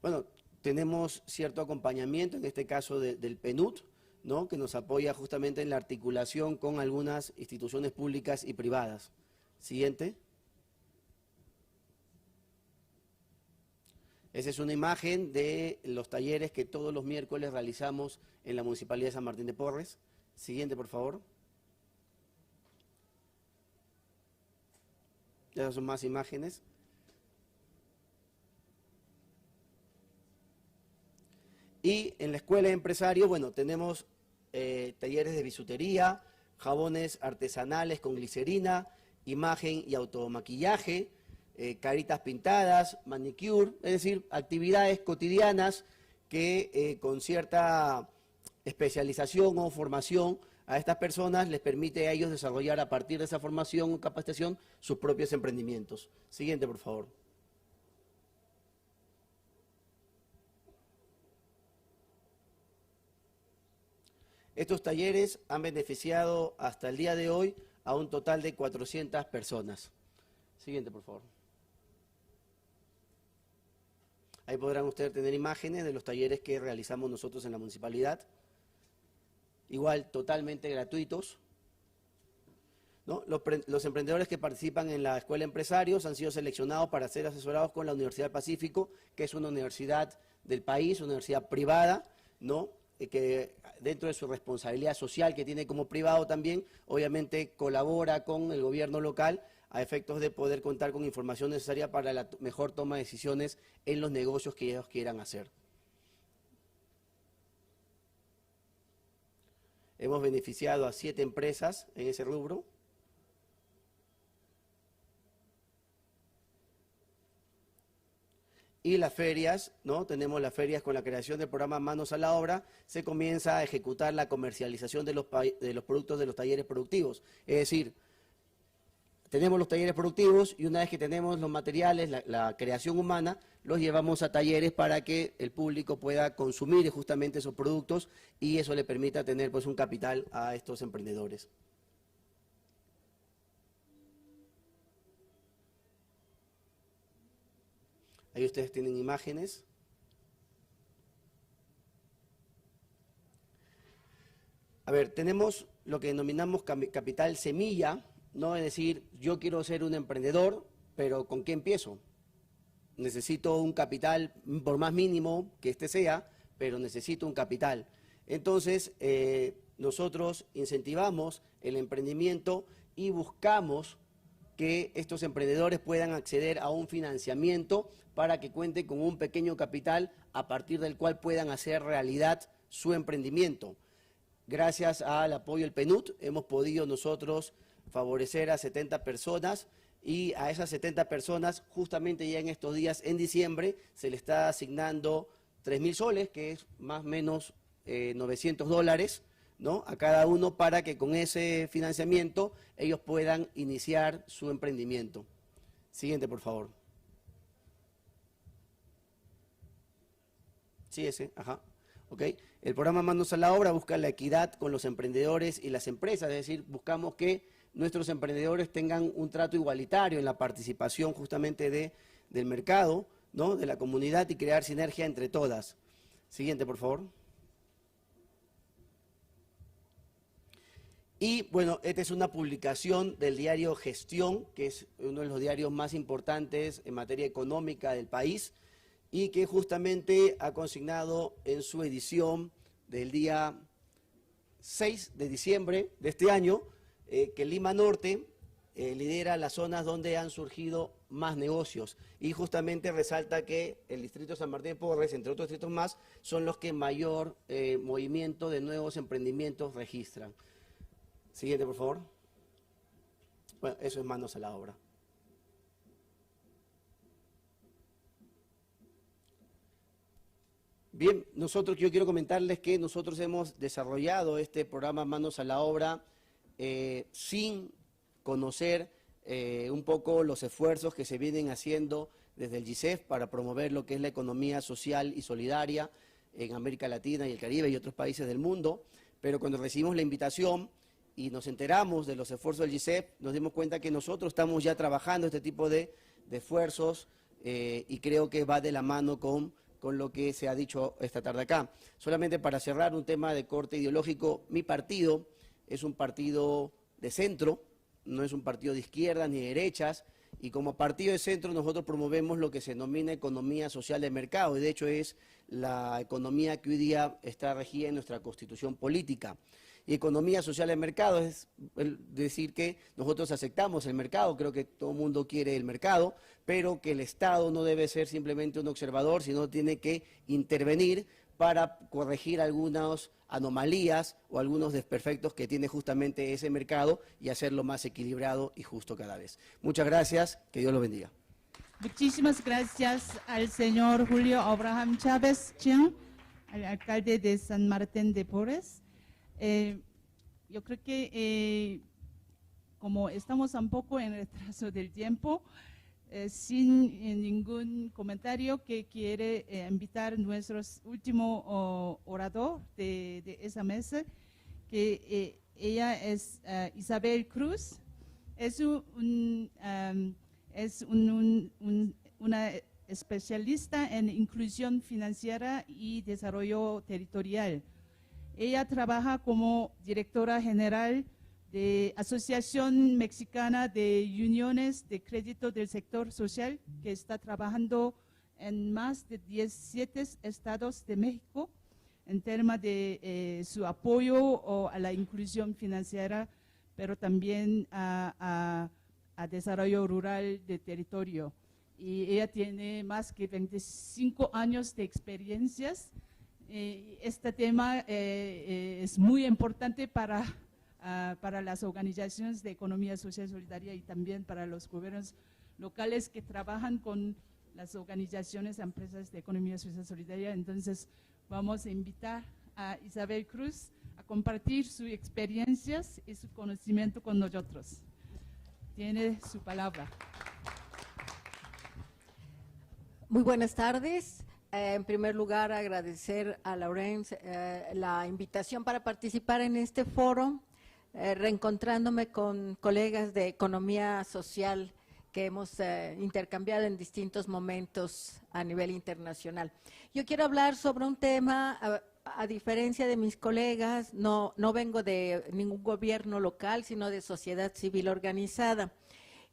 Bueno, tenemos cierto acompañamiento, en este caso del PNUD, ¿no? Que nos apoya justamente en la articulación con algunas instituciones públicas y privadas. Siguiente. Esa es una imagen de los talleres que todos los miércoles realizamos en la Municipalidad de San Martín de Porres. Siguiente, por favor. Esas son más imágenes. Y en la Escuela de Empresarios, bueno, tenemos talleres de bisutería, jabones artesanales con glicerina, imagen y automaquillaje, caritas pintadas, manicure, es decir, actividades cotidianas que con cierta especialización o formación a estas personas les permite a ellos desarrollar a partir de esa formación o capacitación sus propios emprendimientos. Siguiente, por favor. Estos talleres han beneficiado hasta el día de hoy a un total de 400 personas. Siguiente, por favor. Ahí podrán ustedes tener imágenes de los talleres que realizamos nosotros en la municipalidad. Igual, totalmente gratuitos, ¿no? Los emprendedores que participan en la Escuela de Empresarios han sido seleccionados para ser asesorados con la Universidad del Pacífico, que es una universidad del país, una universidad privada, ¿no? Que dentro de su responsabilidad social que tiene como privado también, obviamente colabora con el gobierno local a efectos de poder contar con información necesaria para la mejor toma de decisiones en los negocios que ellos quieran hacer. Hemos beneficiado a 7 empresas en ese rubro. Y las ferias, ¿no? Tenemos las ferias con la creación del programa Manos a la Obra, se comienza a ejecutar la comercialización de los productos de los talleres productivos. Es decir, tenemos los talleres productivos y una vez que tenemos los materiales, la creación humana, los llevamos a talleres para que el público pueda consumir justamente esos productos y eso le permita tener pues un capital a estos emprendedores. Ahí ustedes tienen imágenes. A ver, tenemos lo que denominamos capital semilla, ¿no? Es decir, yo quiero ser un emprendedor, pero ¿con qué empiezo? Necesito un capital, por más mínimo que este sea, pero necesito un capital. Entonces, nosotros incentivamos el emprendimiento y buscamos que estos emprendedores puedan acceder a un financiamiento para que cuenten con un pequeño capital a partir del cual puedan hacer realidad su emprendimiento. Gracias al apoyo del PNUD hemos podido nosotros favorecer a 70 personas y a esas 70 personas justamente ya en estos días, en diciembre, se le está asignando 3.000 soles, que es más o menos $900, ¿no? A cada uno para que con ese financiamiento ellos puedan iniciar su emprendimiento. Siguiente, por favor. Sí, ese, ajá. ¿Ok? El programa Manos a la Obra busca la equidad con los emprendedores y las empresas, es decir, buscamos que nuestros emprendedores tengan un trato igualitario en la participación justamente del mercado, ¿no? De la comunidad y crear sinergia entre todas. Siguiente, por favor. Y bueno, esta es una publicación del diario Gestión, que es uno de los diarios más importantes en materia económica del país y que justamente ha consignado en su edición del día 6 de diciembre de este año que Lima Norte lidera las zonas donde han surgido más negocios y justamente resalta que el distrito de San Martín de Porres, entre otros distritos más, son los que mayor movimiento de nuevos emprendimientos registran. Siguiente, por favor. Bueno, eso es Manos a la Obra. Bien, yo quiero comentarles que nosotros hemos desarrollado este programa Manos a la Obra sin conocer un poco los esfuerzos que se vienen haciendo desde el GICEF para promover lo que es la economía social y solidaria en América Latina y el Caribe y otros países del mundo, pero cuando recibimos la invitación y nos enteramos de los esfuerzos del GICEF, nos dimos cuenta que nosotros estamos ya trabajando este tipo de esfuerzos y creo que va de la mano con lo que se ha dicho esta tarde acá. Solamente para cerrar un tema de corte ideológico, mi partido es un partido de centro, no es un partido de izquierdas ni de derechas, y como partido de centro nosotros promovemos lo que se denomina economía social de mercado, y de hecho es la economía que hoy día está regida en nuestra constitución política. Y economía social de mercado es decir que nosotros aceptamos el mercado, creo que todo el mundo quiere el mercado, pero que el Estado no debe ser simplemente un observador, sino tiene que intervenir para corregir algunas anomalías o algunos desperfectos que tiene justamente ese mercado y hacerlo más equilibrado y justo cada vez. Muchas gracias, que Dios lo bendiga. Muchísimas gracias al señor Julio Abraham Chávez Chiang, al alcalde de San Martín de Porres. Yo creo que como estamos un poco en retraso del tiempo, sin ningún comentario, que quiere invitar nuestro último orador de esa mesa, que ella es Isabel Cruz, es una especialista en inclusión financiera y desarrollo territorial. Ella trabaja como directora general de Asociación Mexicana de Uniones de Crédito del Sector Social, que está trabajando en más de 17 estados de México en temas de su apoyo a la inclusión financiera, pero también a desarrollo rural de territorio. Y ella tiene más que 25 años de experiencias. Este tema es muy importante para las organizaciones de economía social solidaria y también para los gobiernos locales que trabajan con las organizaciones, empresas de economía social solidaria. Entonces vamos a invitar a Isabel Cruz a compartir sus experiencias y su conocimiento con nosotros. Tiene su palabra. Muy buenas tardes. En primer lugar, agradecer a Laurence la invitación para participar en este foro, reencontrándome con colegas de economía social que hemos intercambiado en distintos momentos a nivel internacional. Yo quiero hablar sobre un tema, a diferencia de mis colegas, no vengo de ningún gobierno local, sino de sociedad civil organizada.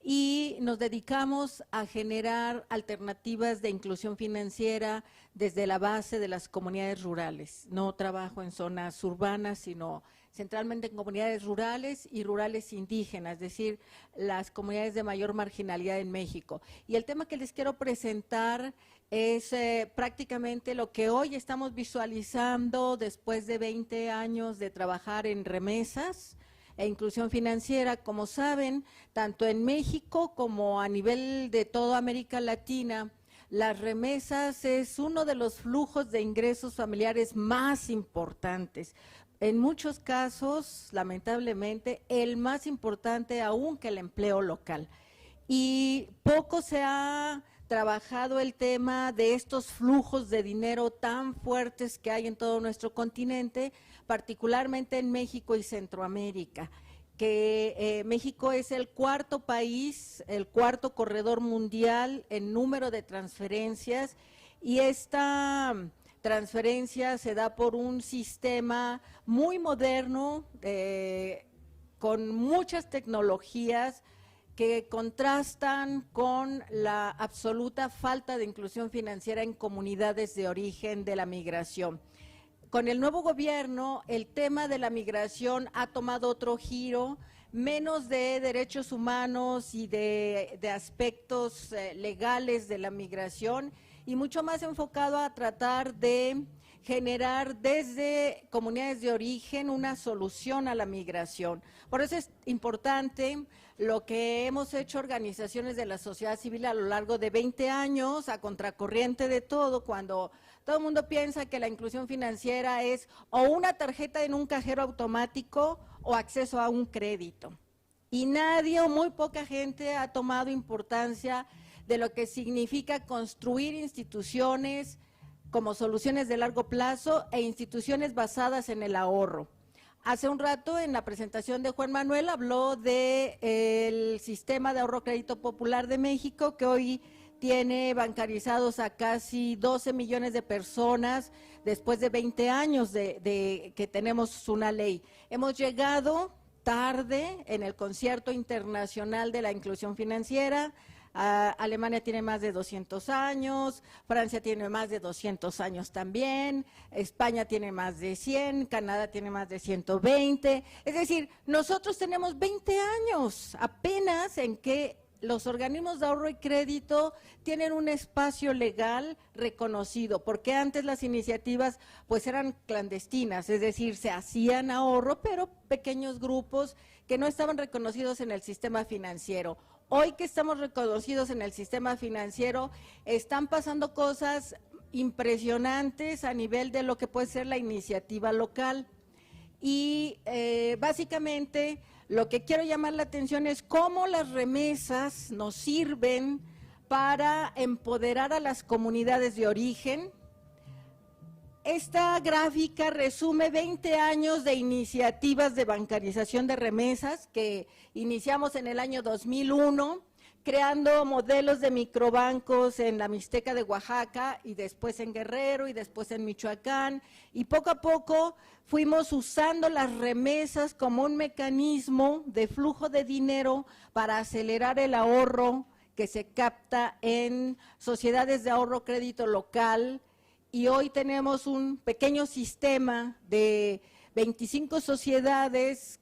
Y nos dedicamos a generar alternativas de inclusión financiera desde la base de las comunidades rurales. No trabajo en zonas urbanas, sino centralmente en comunidades rurales y rurales indígenas, es decir, las comunidades de mayor marginalidad en México. Y el tema que les quiero presentar es prácticamente lo que hoy estamos visualizando después de 20 años de trabajar en remesas e inclusión financiera. Como saben, tanto en México como a nivel de toda América Latina, las remesas es uno de los flujos de ingresos familiares más importantes. En muchos casos, lamentablemente, el más importante aún que el empleo local. Y poco se ha trabajado el tema de estos flujos de dinero tan fuertes que hay en todo nuestro continente, particularmente en México y Centroamérica, que México es el cuarto país, el cuarto corredor mundial en número de transferencias, y esta transferencia se da por un sistema muy moderno, con muchas tecnologías que contrastan con la absoluta falta de inclusión financiera en comunidades de origen de la migración. Con el nuevo gobierno, el tema de la migración ha tomado otro giro, menos de derechos humanos y de aspectos legales de la migración, y mucho más enfocado a tratar de generar desde comunidades de origen una solución a la migración. Por eso es importante lo que hemos hecho organizaciones de la sociedad civil a lo largo de 20 años, a contracorriente de todo, cuando todo el mundo piensa que la inclusión financiera es o una tarjeta en un cajero automático o acceso a un crédito. Y nadie o muy poca gente ha tomado importancia de lo que significa construir instituciones como soluciones de largo plazo e instituciones basadas en el ahorro. Hace un rato, en la presentación de Juan Manuel, habló del sistema de ahorro crédito popular de México, que hoy tiene bancarizados a casi 12 millones de personas después de 20 años de que tenemos una ley. Hemos llegado tarde en el concierto internacional de la inclusión financiera. Alemania tiene más de 200 años, Francia tiene más de 200 años también, España tiene más de 100, Canadá tiene más de 120. Es decir, nosotros tenemos 20 años apenas en que los organismos de ahorro y crédito tienen un espacio legal reconocido, porque antes las iniciativas pues eran clandestinas, es decir, se hacían ahorro, pero pequeños grupos que no estaban reconocidos en el sistema financiero. Hoy que estamos reconocidos en el sistema financiero, están pasando cosas impresionantes a nivel de lo que puede ser la iniciativa local. Y básicamente lo que quiero llamar la atención es cómo las remesas nos sirven para empoderar a las comunidades de origen. Esta gráfica resume 20 años de iniciativas de bancarización de remesas que iniciamos en el año 2001, creando modelos de microbancos en la Mixteca de Oaxaca y después en Guerrero y después en Michoacán, y poco a poco fuimos usando las remesas como un mecanismo de flujo de dinero para acelerar el ahorro que se capta en sociedades de ahorro crédito local. Y hoy tenemos un pequeño sistema de 25 sociedades,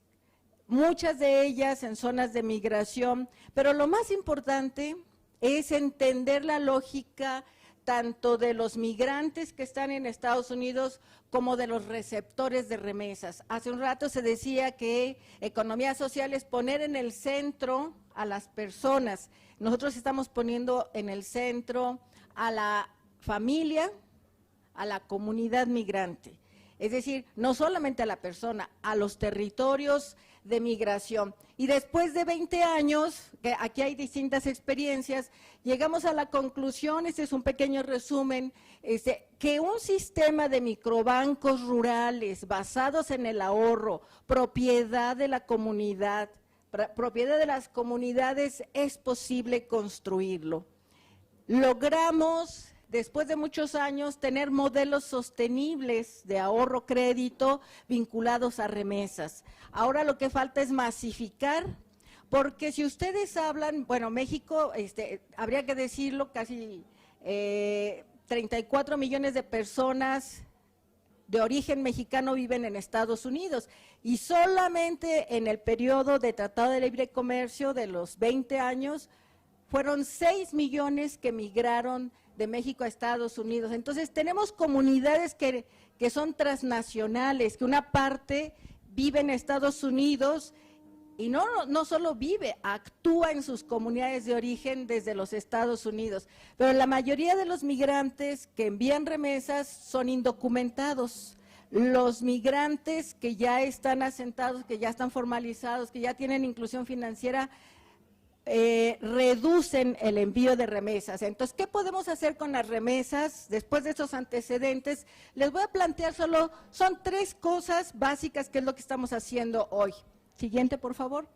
muchas de ellas en zonas de migración, pero lo más importante es entender la lógica tanto de los migrantes que están en Estados Unidos como de los receptores de remesas. Hace un rato se decía que economía social es poner en el centro a las personas. Nosotros estamos poniendo en el centro a la familia, a la comunidad migrante, es decir, no solamente a la persona, a los territorios de migración. Y después de 20 años, que aquí hay distintas experiencias, llegamos a la conclusión, este es un pequeño resumen, que un sistema de microbancos rurales basados en el ahorro, propiedad de la comunidad, propiedad de las comunidades, es posible construirlo. Logramos, después de muchos años, tener modelos sostenibles de ahorro crédito vinculados a remesas. Ahora lo que falta es masificar, porque si ustedes hablan, bueno, México, habría que decirlo, casi 34 millones de personas de origen mexicano viven en Estados Unidos, y solamente en el periodo de Tratado de Libre Comercio de los 20 años, fueron 6 millones que migraron de México a Estados Unidos. Entonces tenemos comunidades que son transnacionales, que una parte vive en Estados Unidos y no solo vive, actúa en sus comunidades de origen desde los Estados Unidos. Pero la mayoría de los migrantes que envían remesas son indocumentados. Los migrantes que ya están asentados, que ya están formalizados, que ya tienen inclusión financiera, reducen el envío de remesas. Entonces, ¿qué podemos hacer con las remesas? Después de estos antecedentes, les voy a plantear son 3 cosas básicas que es lo que estamos haciendo hoy. Siguiente, por favor.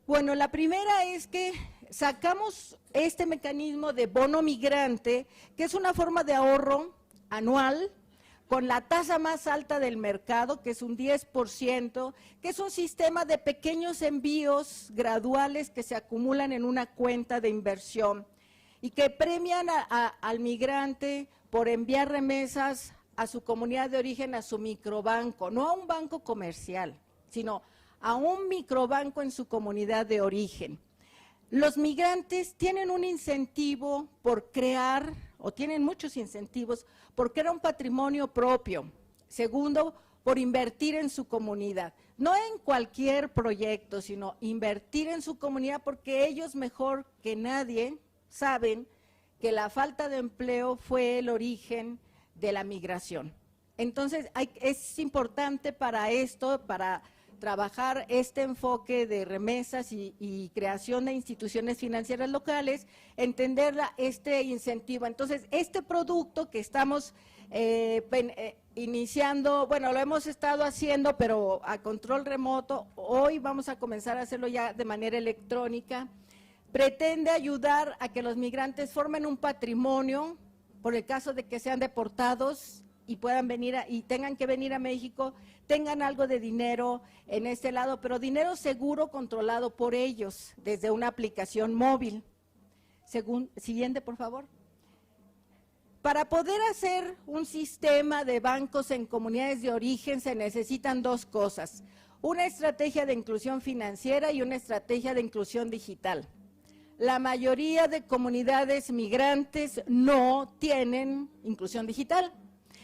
Bueno, la primera es que sacamos este mecanismo de bono migrante, que es una forma de ahorro anual, con la tasa más alta del mercado, que es un 10%, que es un sistema de pequeños envíos graduales que se acumulan en una cuenta de inversión y que premian al migrante por enviar remesas a su comunidad de origen, a su microbanco, no a un banco comercial, sino a un microbanco en su comunidad de origen. Los migrantes tienen un incentivo por crear, o tienen muchos incentivos, por crear un patrimonio propio. Segundo, por invertir en su comunidad. No en cualquier proyecto, sino invertir en su comunidad, porque ellos mejor que nadie saben que la falta de empleo fue el origen de la migración. Entonces, es importante para esto, para trabajar este enfoque de remesas y creación de instituciones financieras locales, entender este incentivo. Entonces, este producto que estamos iniciando, bueno, lo hemos estado haciendo, pero a control remoto, hoy vamos a comenzar a hacerlo ya de manera electrónica, pretende ayudar a que los migrantes formen un patrimonio, por el caso de que sean deportados y puedan venir y tengan que venir a México, tengan algo de dinero en este lado, pero dinero seguro controlado por ellos desde una aplicación móvil. Siguiente, por favor. Para poder hacer un sistema de bancos en comunidades de origen se necesitan dos cosas: una estrategia de inclusión financiera y una estrategia de inclusión digital. La mayoría de comunidades migrantes no tienen inclusión digital.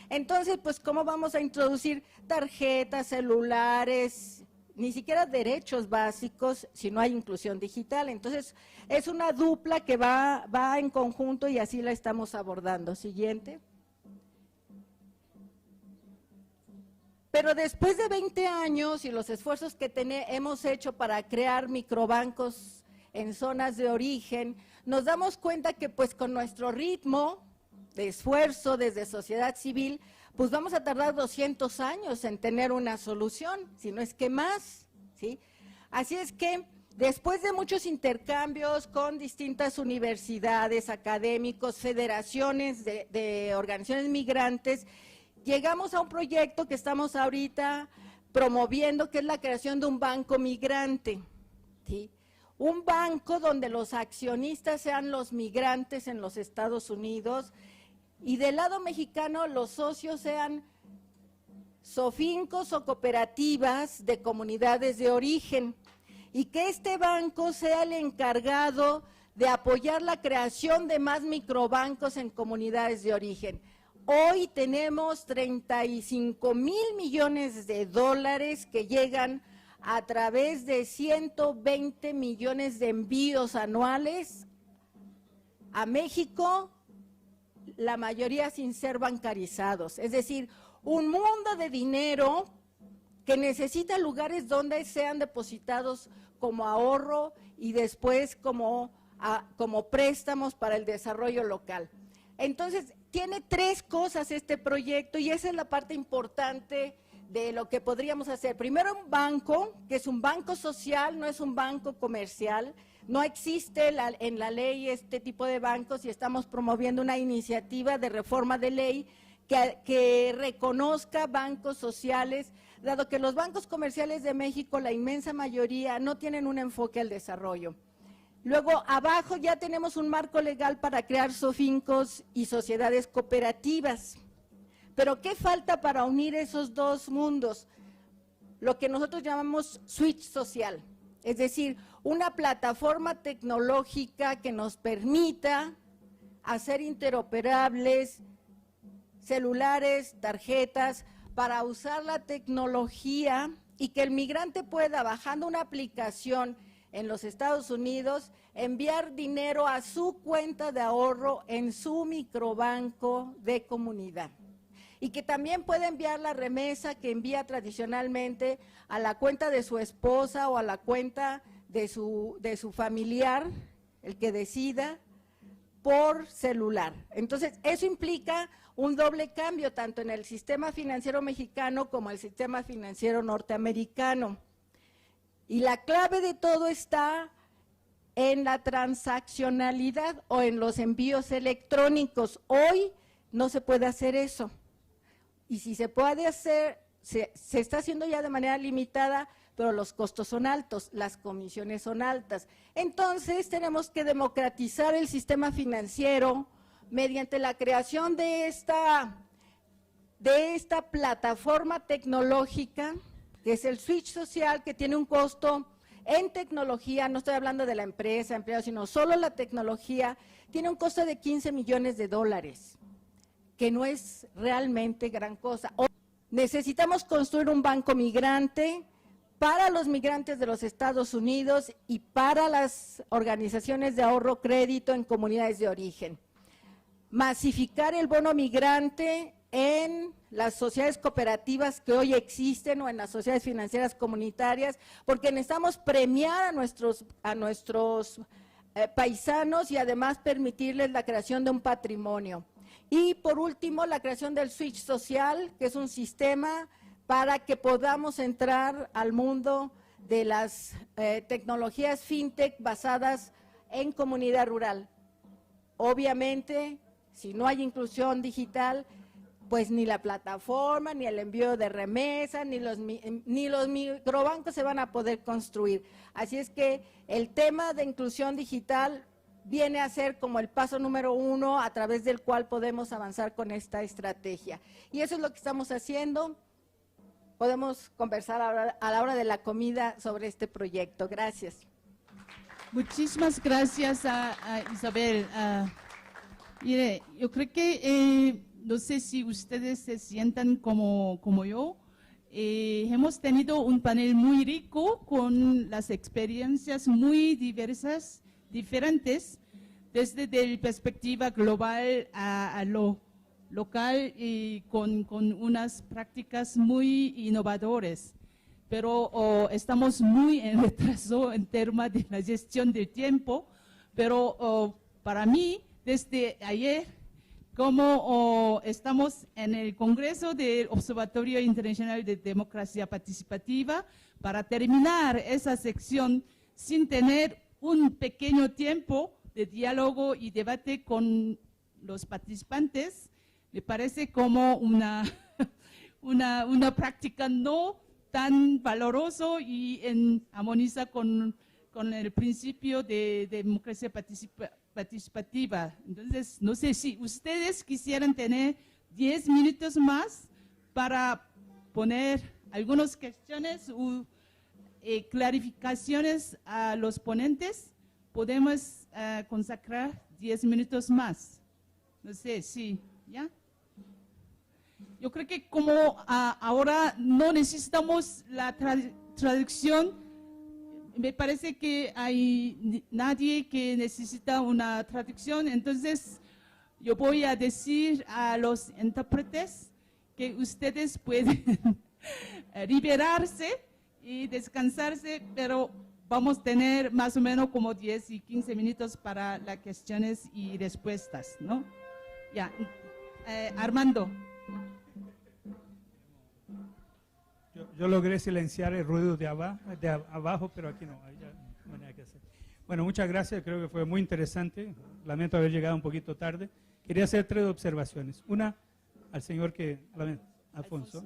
Entonces, pues, ¿cómo vamos a introducir tarjetas, celulares, ni siquiera derechos básicos si no hay inclusión digital? Entonces, es una dupla que va en conjunto y así la estamos abordando. Siguiente. Pero después de 20 años y los esfuerzos que hemos hecho para crear microbancos en zonas de origen, nos damos cuenta que pues con nuestro ritmo de esfuerzo desde sociedad civil, pues vamos a tardar 200 años en tener una solución, si no es que más, ¿sí? Así es que después de muchos intercambios con distintas universidades, académicos, federaciones de organizaciones migrantes, llegamos a un proyecto que estamos ahorita promoviendo, que es la creación de un banco migrante, ¿sí? Un banco donde los accionistas sean los migrantes en los Estados Unidos y del lado mexicano los socios sean sofincos o cooperativas de comunidades de origen, y que este banco sea el encargado de apoyar la creación de más microbancos en comunidades de origen. Hoy tenemos 35,000 millones de dólares que llegan a través de 120 millones de envíos anuales a México, la mayoría sin ser bancarizados. Es decir, un mundo de dinero que necesita lugares donde sean depositados como ahorro y después como préstamos para el desarrollo local. Entonces, tiene tres cosas este proyecto y esa es la parte importante de lo que podríamos hacer. Primero, un banco, que es un banco social, no es un banco comercial. No existe en la ley este tipo de bancos y estamos promoviendo una iniciativa de reforma de ley que reconozca bancos sociales, dado que los bancos comerciales de México, la inmensa mayoría, no tienen un enfoque al desarrollo. Luego, abajo ya tenemos un marco legal para crear sofincos y sociedades cooperativas. Pero ¿qué falta para unir esos dos mundos? Lo que nosotros llamamos switch social, es decir, una plataforma tecnológica que nos permita hacer interoperables celulares, tarjetas, para usar la tecnología y que el migrante pueda, bajando una aplicación en los Estados Unidos, enviar dinero a su cuenta de ahorro en su microbanco de comunidad. Y que también puede enviar la remesa que envía tradicionalmente a la cuenta de su esposa o a la cuenta de su familiar, el que decida, por celular. Entonces, eso implica un doble cambio, tanto en el sistema financiero mexicano como el sistema financiero norteamericano. Y la clave de todo está en la transaccionalidad o en los envíos electrónicos. Hoy no se puede hacer eso. Y si se puede hacer, se está haciendo ya de manera limitada, pero los costos son altos, las comisiones son altas. Entonces tenemos que democratizar el sistema financiero mediante la creación de esta plataforma tecnológica, que es el switch social, que tiene un costo en tecnología, no estoy hablando de la empresa, empleados, sino solo la tecnología, tiene un costo de 15 millones de dólares. Que no es realmente gran cosa. Necesitamos construir un banco migrante para los migrantes de los Estados Unidos y para las organizaciones de ahorro crédito en comunidades de origen. Masificar el bono migrante en las sociedades cooperativas que hoy existen o en las sociedades financieras comunitarias, porque necesitamos premiar a nuestros paisanos y además permitirles la creación de un patrimonio. Y por último, la creación del switch social, que es un sistema para que podamos entrar al mundo de las tecnologías fintech basadas en comunidad rural. Obviamente, si no hay inclusión digital, pues ni la plataforma, ni el envío de remesas, ni los microbancos se van a poder construir. Así es que el tema de inclusión digital viene a ser como el paso número 1 a través del cual podemos avanzar con esta estrategia. Y eso es lo que estamos haciendo. Podemos conversar a la hora de la comida sobre este proyecto. Gracias. Muchísimas gracias a Isabel. Mire, yo creo que, no sé si ustedes se sientan como yo, hemos tenido un panel muy rico con las experiencias muy diversas, diferentes, desde la perspectiva global a lo local y con unas prácticas muy innovadoras. Pero estamos muy en retraso en temas de la gestión del tiempo, pero para mí, desde ayer, como estamos en el Congreso del Observatorio Internacional de Democracia Participativa, para terminar esa sección sin tener un pequeño tiempo de diálogo y debate con los participantes, me parece como una práctica no tan valoroso y armoniza con el principio de democracia participativa. Entonces, no sé si ustedes quisieran tener 10 minutos más para poner algunas cuestiones o clarificaciones a los ponentes. Podemos consagrar 10 minutos más. No sé, sí, ¿ya? Yo creo que como ahora no necesitamos la traducción, me parece que hay nadie que necesita una traducción, entonces yo voy a decir a los intérpretes que ustedes pueden liberarse y descansarse, pero vamos a tener más o menos como 10 y 15 minutos para las cuestiones y respuestas, ¿no? Ya, Armando. Yo logré silenciar el ruido de abajo, pero aquí no, ahí ya no hay nada que hacer. Bueno, muchas gracias, creo que fue muy interesante. Lamento haber llegado un poquito tarde. Quería hacer 3 observaciones. Una, al señor Alfonso.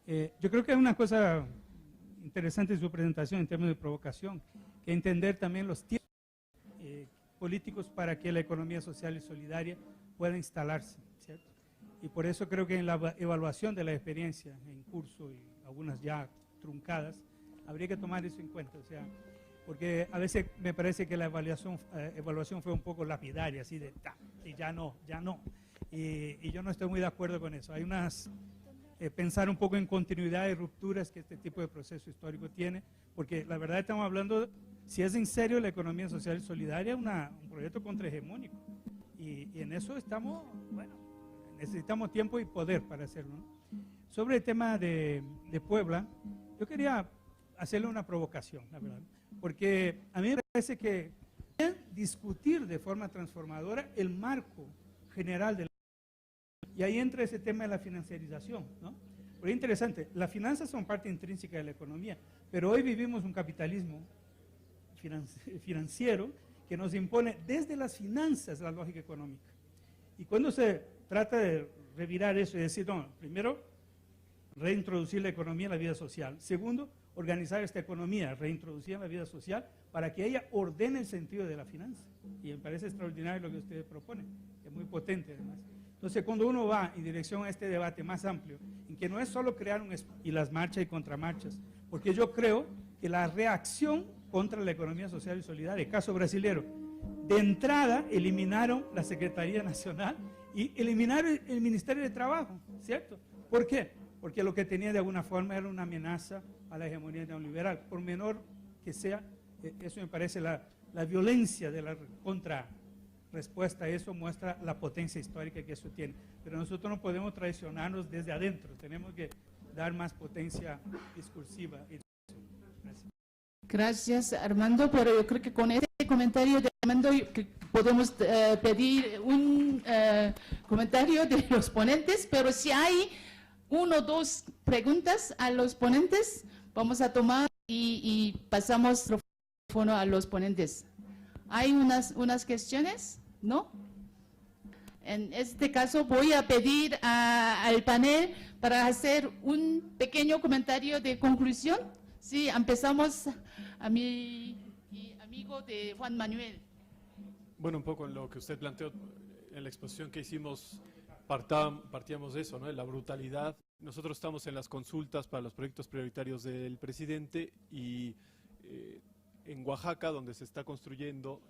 Yo creo que hay una cosa interesante en su presentación en términos de provocación, que entender también los tiempos políticos para que la economía social y solidaria pueda instalarse, ¿cierto? Y por eso creo que en la evaluación de la experiencia en curso y algunas ya truncadas, habría que tomar eso en cuenta, o sea, porque a veces me parece que la evaluación fue un poco lapidaria, así de, y ya no, y yo no estoy muy de acuerdo con eso. Hay pensar un poco en continuidad y rupturas que este tipo de proceso histórico tiene, porque la verdad estamos hablando, si es en serio la economía social y solidaria, un proyecto contrahegemónico, y en eso estamos, bueno, necesitamos tiempo y poder para hacerlo, ¿no? Sobre el tema de Puebla, yo quería hacerle una provocación, la verdad, porque a mí me parece que discutir de forma transformadora el marco general de la... Y ahí entra ese tema de la financiarización, ¿no? Porque es interesante, las finanzas son parte intrínseca de la economía, pero hoy vivimos un capitalismo financiero que nos impone desde las finanzas la lógica económica. Y cuando se trata de revirar eso y decir, no, primero, reintroducir la economía en la vida social. Segundo, organizar esta economía, reintroducir en la vida social para que ella ordene el sentido de la finanza. Y me parece extraordinario lo que ustedes proponen, es muy potente además. Entonces, cuando uno va en dirección a este debate más amplio, en que no es solo crear y las marchas y contramarchas, porque yo creo que la reacción contra la economía social y solidaria, el caso brasilero, de entrada eliminaron la Secretaría Nacional y eliminaron el Ministerio de Trabajo, ¿cierto? ¿Por qué? Porque lo que tenía de alguna forma era una amenaza a la hegemonía neoliberal, por menor que sea, eso me parece la violencia de la contrarrespuesta a eso muestra la potencia histórica que eso tiene. Pero nosotros no podemos traicionarnos desde adentro, tenemos que dar más potencia discursiva. Gracias, Armando, pero yo creo que con este comentario de Armando podemos pedir un comentario de los ponentes, pero si hay 1 o 2 preguntas a los ponentes, vamos a tomar y pasamos el micrófono a los ponentes. ¿Hay unas cuestiones? ¿No? En este caso voy a pedir al panel para hacer un pequeño comentario de conclusión. Sí, empezamos a mi amigo de Juan Manuel. Bueno, un poco en lo que usted planteó en la exposición que hicimos, partíamos de eso, ¿no? De la brutalidad. Nosotros estamos en las consultas para los proyectos prioritarios del presidente y en Oaxaca, donde se está construyendo,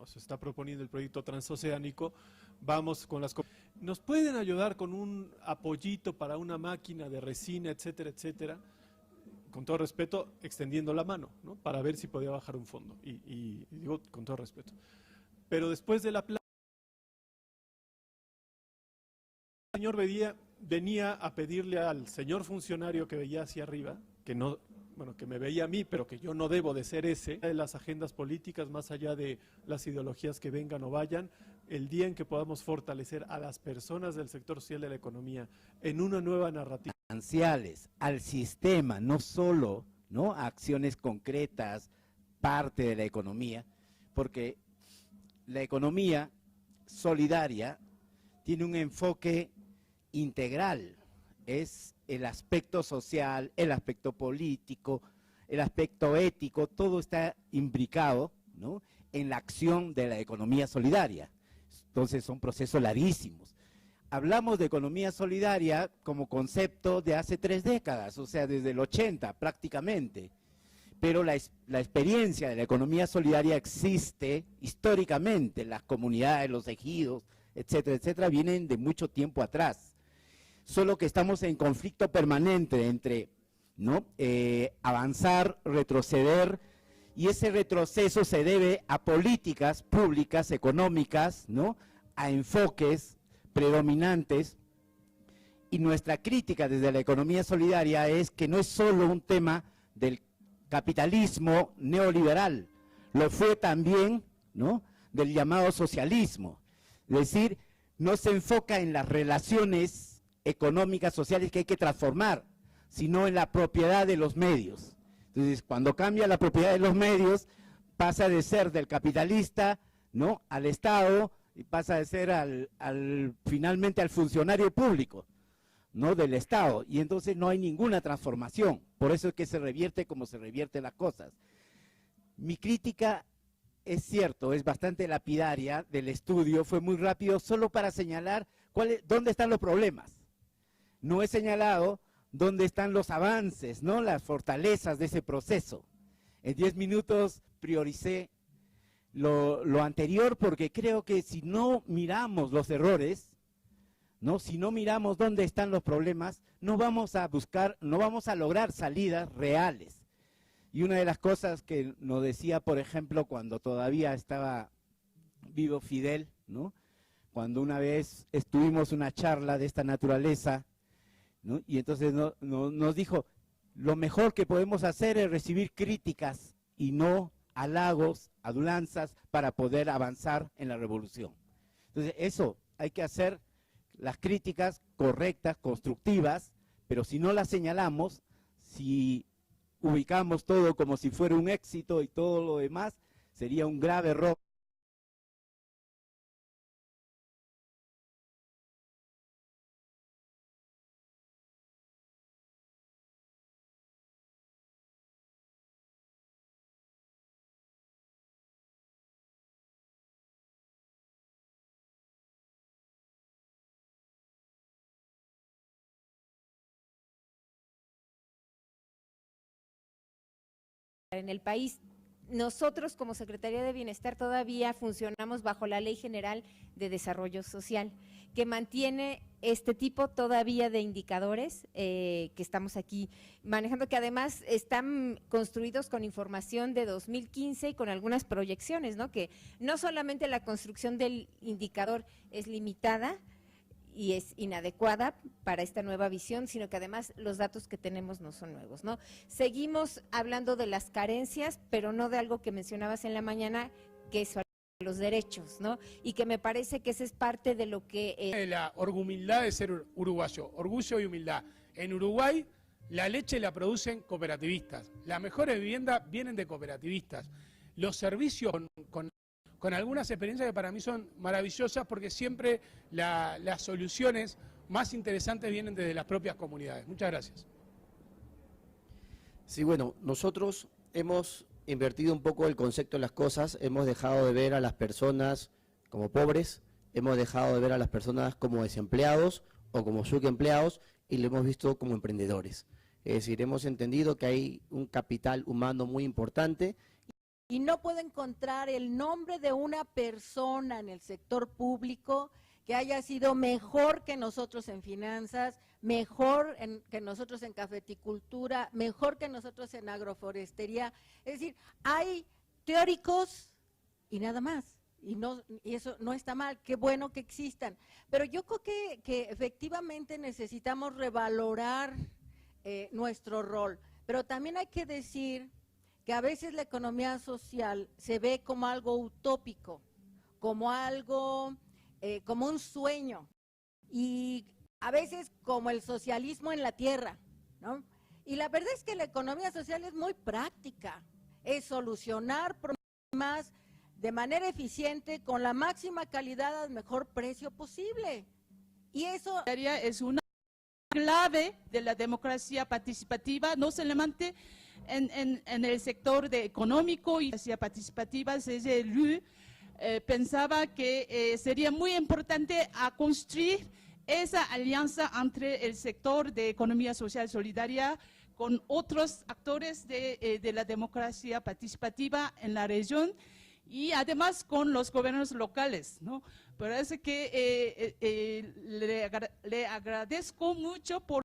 se está proponiendo el proyecto transoceánico, vamos con las... ¿Nos pueden ayudar con un apoyito para una máquina de resina, etcétera, etcétera? Con todo respeto, extendiendo la mano, ¿no? Para ver si podía bajar un fondo. Y digo con todo respeto. Pero después de la planta, el señor venía a pedirle al señor funcionario que veía hacia arriba, que me veía a mí, pero que yo no debo de ser ese, de las agendas políticas, más allá de las ideologías que vengan o vayan, el día en que podamos fortalecer a las personas del sector social de la economía en una nueva narrativa. Al sistema, no solo, ¿no?, a acciones concretas, parte de la economía, porque la economía solidaria tiene un enfoque integral, es el aspecto social, el aspecto político, el aspecto ético, todo está imbricado, ¿no?, en la acción de la economía solidaria. Entonces son procesos larguísimos. Hablamos de economía solidaria como concepto de hace 3 décadas, o sea, desde el 80 prácticamente, pero la experiencia de la economía solidaria existe históricamente, las comunidades, los ejidos, etcétera, etcétera, vienen de mucho tiempo atrás. Solo que estamos en conflicto permanente entre, ¿no?, avanzar, retroceder, y ese retroceso se debe a políticas públicas, económicas, ¿no?, a enfoques predominantes, y nuestra crítica desde la economía solidaria es que no es solo un tema del capitalismo neoliberal, lo fue también, ¿no?, del llamado socialismo, es decir, no se enfoca en las relaciones económicas, sociales que hay que transformar, sino en la propiedad de los medios. Entonces, cuando cambia la propiedad de los medios, pasa de ser del capitalista, ¿no?, al Estado, y pasa de ser finalmente al funcionario público, ¿no?, del Estado, y entonces no hay ninguna transformación. Por eso es que se revierte como se revierten las cosas. Mi crítica, es cierto, es bastante lapidaria del estudio, fue muy rápido, solo para señalar dónde están los problemas. No he señalado dónde están los avances, ¿no?, las fortalezas de ese proceso. En 10 minutos prioricé lo anterior, porque creo que si no miramos los errores, ¿no?, si no miramos dónde están los problemas, no vamos a lograr salidas reales. Y una de las cosas que nos decía, por ejemplo, cuando todavía estaba vivo Fidel, ¿no?, cuando una vez estuvimos una charla de esta naturaleza, ¿no?, y entonces nos dijo, lo mejor que podemos hacer es recibir críticas y no halagos, adulanzas, para poder avanzar en la revolución. Entonces eso, hay que hacer las críticas correctas, constructivas, pero si no las señalamos, si ubicamos todo como si fuera un éxito y todo lo demás, sería un grave error. En el país, nosotros como Secretaría de Bienestar todavía funcionamos bajo la Ley General de Desarrollo Social, que mantiene este tipo todavía de indicadores que estamos aquí manejando, que además están construidos con información de 2015 y con algunas proyecciones, ¿no?, que no solamente la construcción del indicador es limitada y es inadecuada para esta nueva visión, sino que además los datos que tenemos no son nuevos, ¿no? Seguimos hablando de las carencias, pero no de algo que mencionabas en la mañana, que es los derechos, ¿no? Y que me parece que esa es parte de lo que... La humildad de ser uruguayo, orgullo y humildad. En Uruguay la leche la producen cooperativistas, las mejores viviendas vienen de cooperativistas, los servicios con con algunas experiencias que para mí son maravillosas porque siempre las soluciones más interesantes vienen desde las propias comunidades. Muchas gracias. Sí, bueno, nosotros hemos invertido un poco el concepto de las cosas, hemos dejado de ver a las personas como pobres, hemos dejado de ver a las personas como desempleados o como subempleados y lo hemos visto como emprendedores. Es decir, hemos entendido que hay un capital humano muy importante. Y no puedo encontrar el nombre de una persona en el sector público que haya sido mejor que nosotros en finanzas, mejor que nosotros en cafeticultura, mejor que nosotros en agroforestería. Es decir, hay teóricos y nada más. Y eso no está mal, qué bueno que existan. Pero yo creo que efectivamente necesitamos revalorar nuestro rol. Pero también hay que decir que a veces la economía social se ve como algo utópico, como algo, como un sueño, y a veces como el socialismo en la tierra, ¿no? Y la verdad es que la economía social es muy práctica, es solucionar problemas de manera eficiente, con la máxima calidad al mejor precio posible. Y eso es una clave de la democracia participativa, no solamente en el sector económico y democracia participativa. CGLU pensaba que sería muy importante a construir esa alianza entre el sector de economía social solidaria con otros actores de la democracia participativa en la región y además con los gobiernos locales, ¿no? Parece que le agradezco mucho por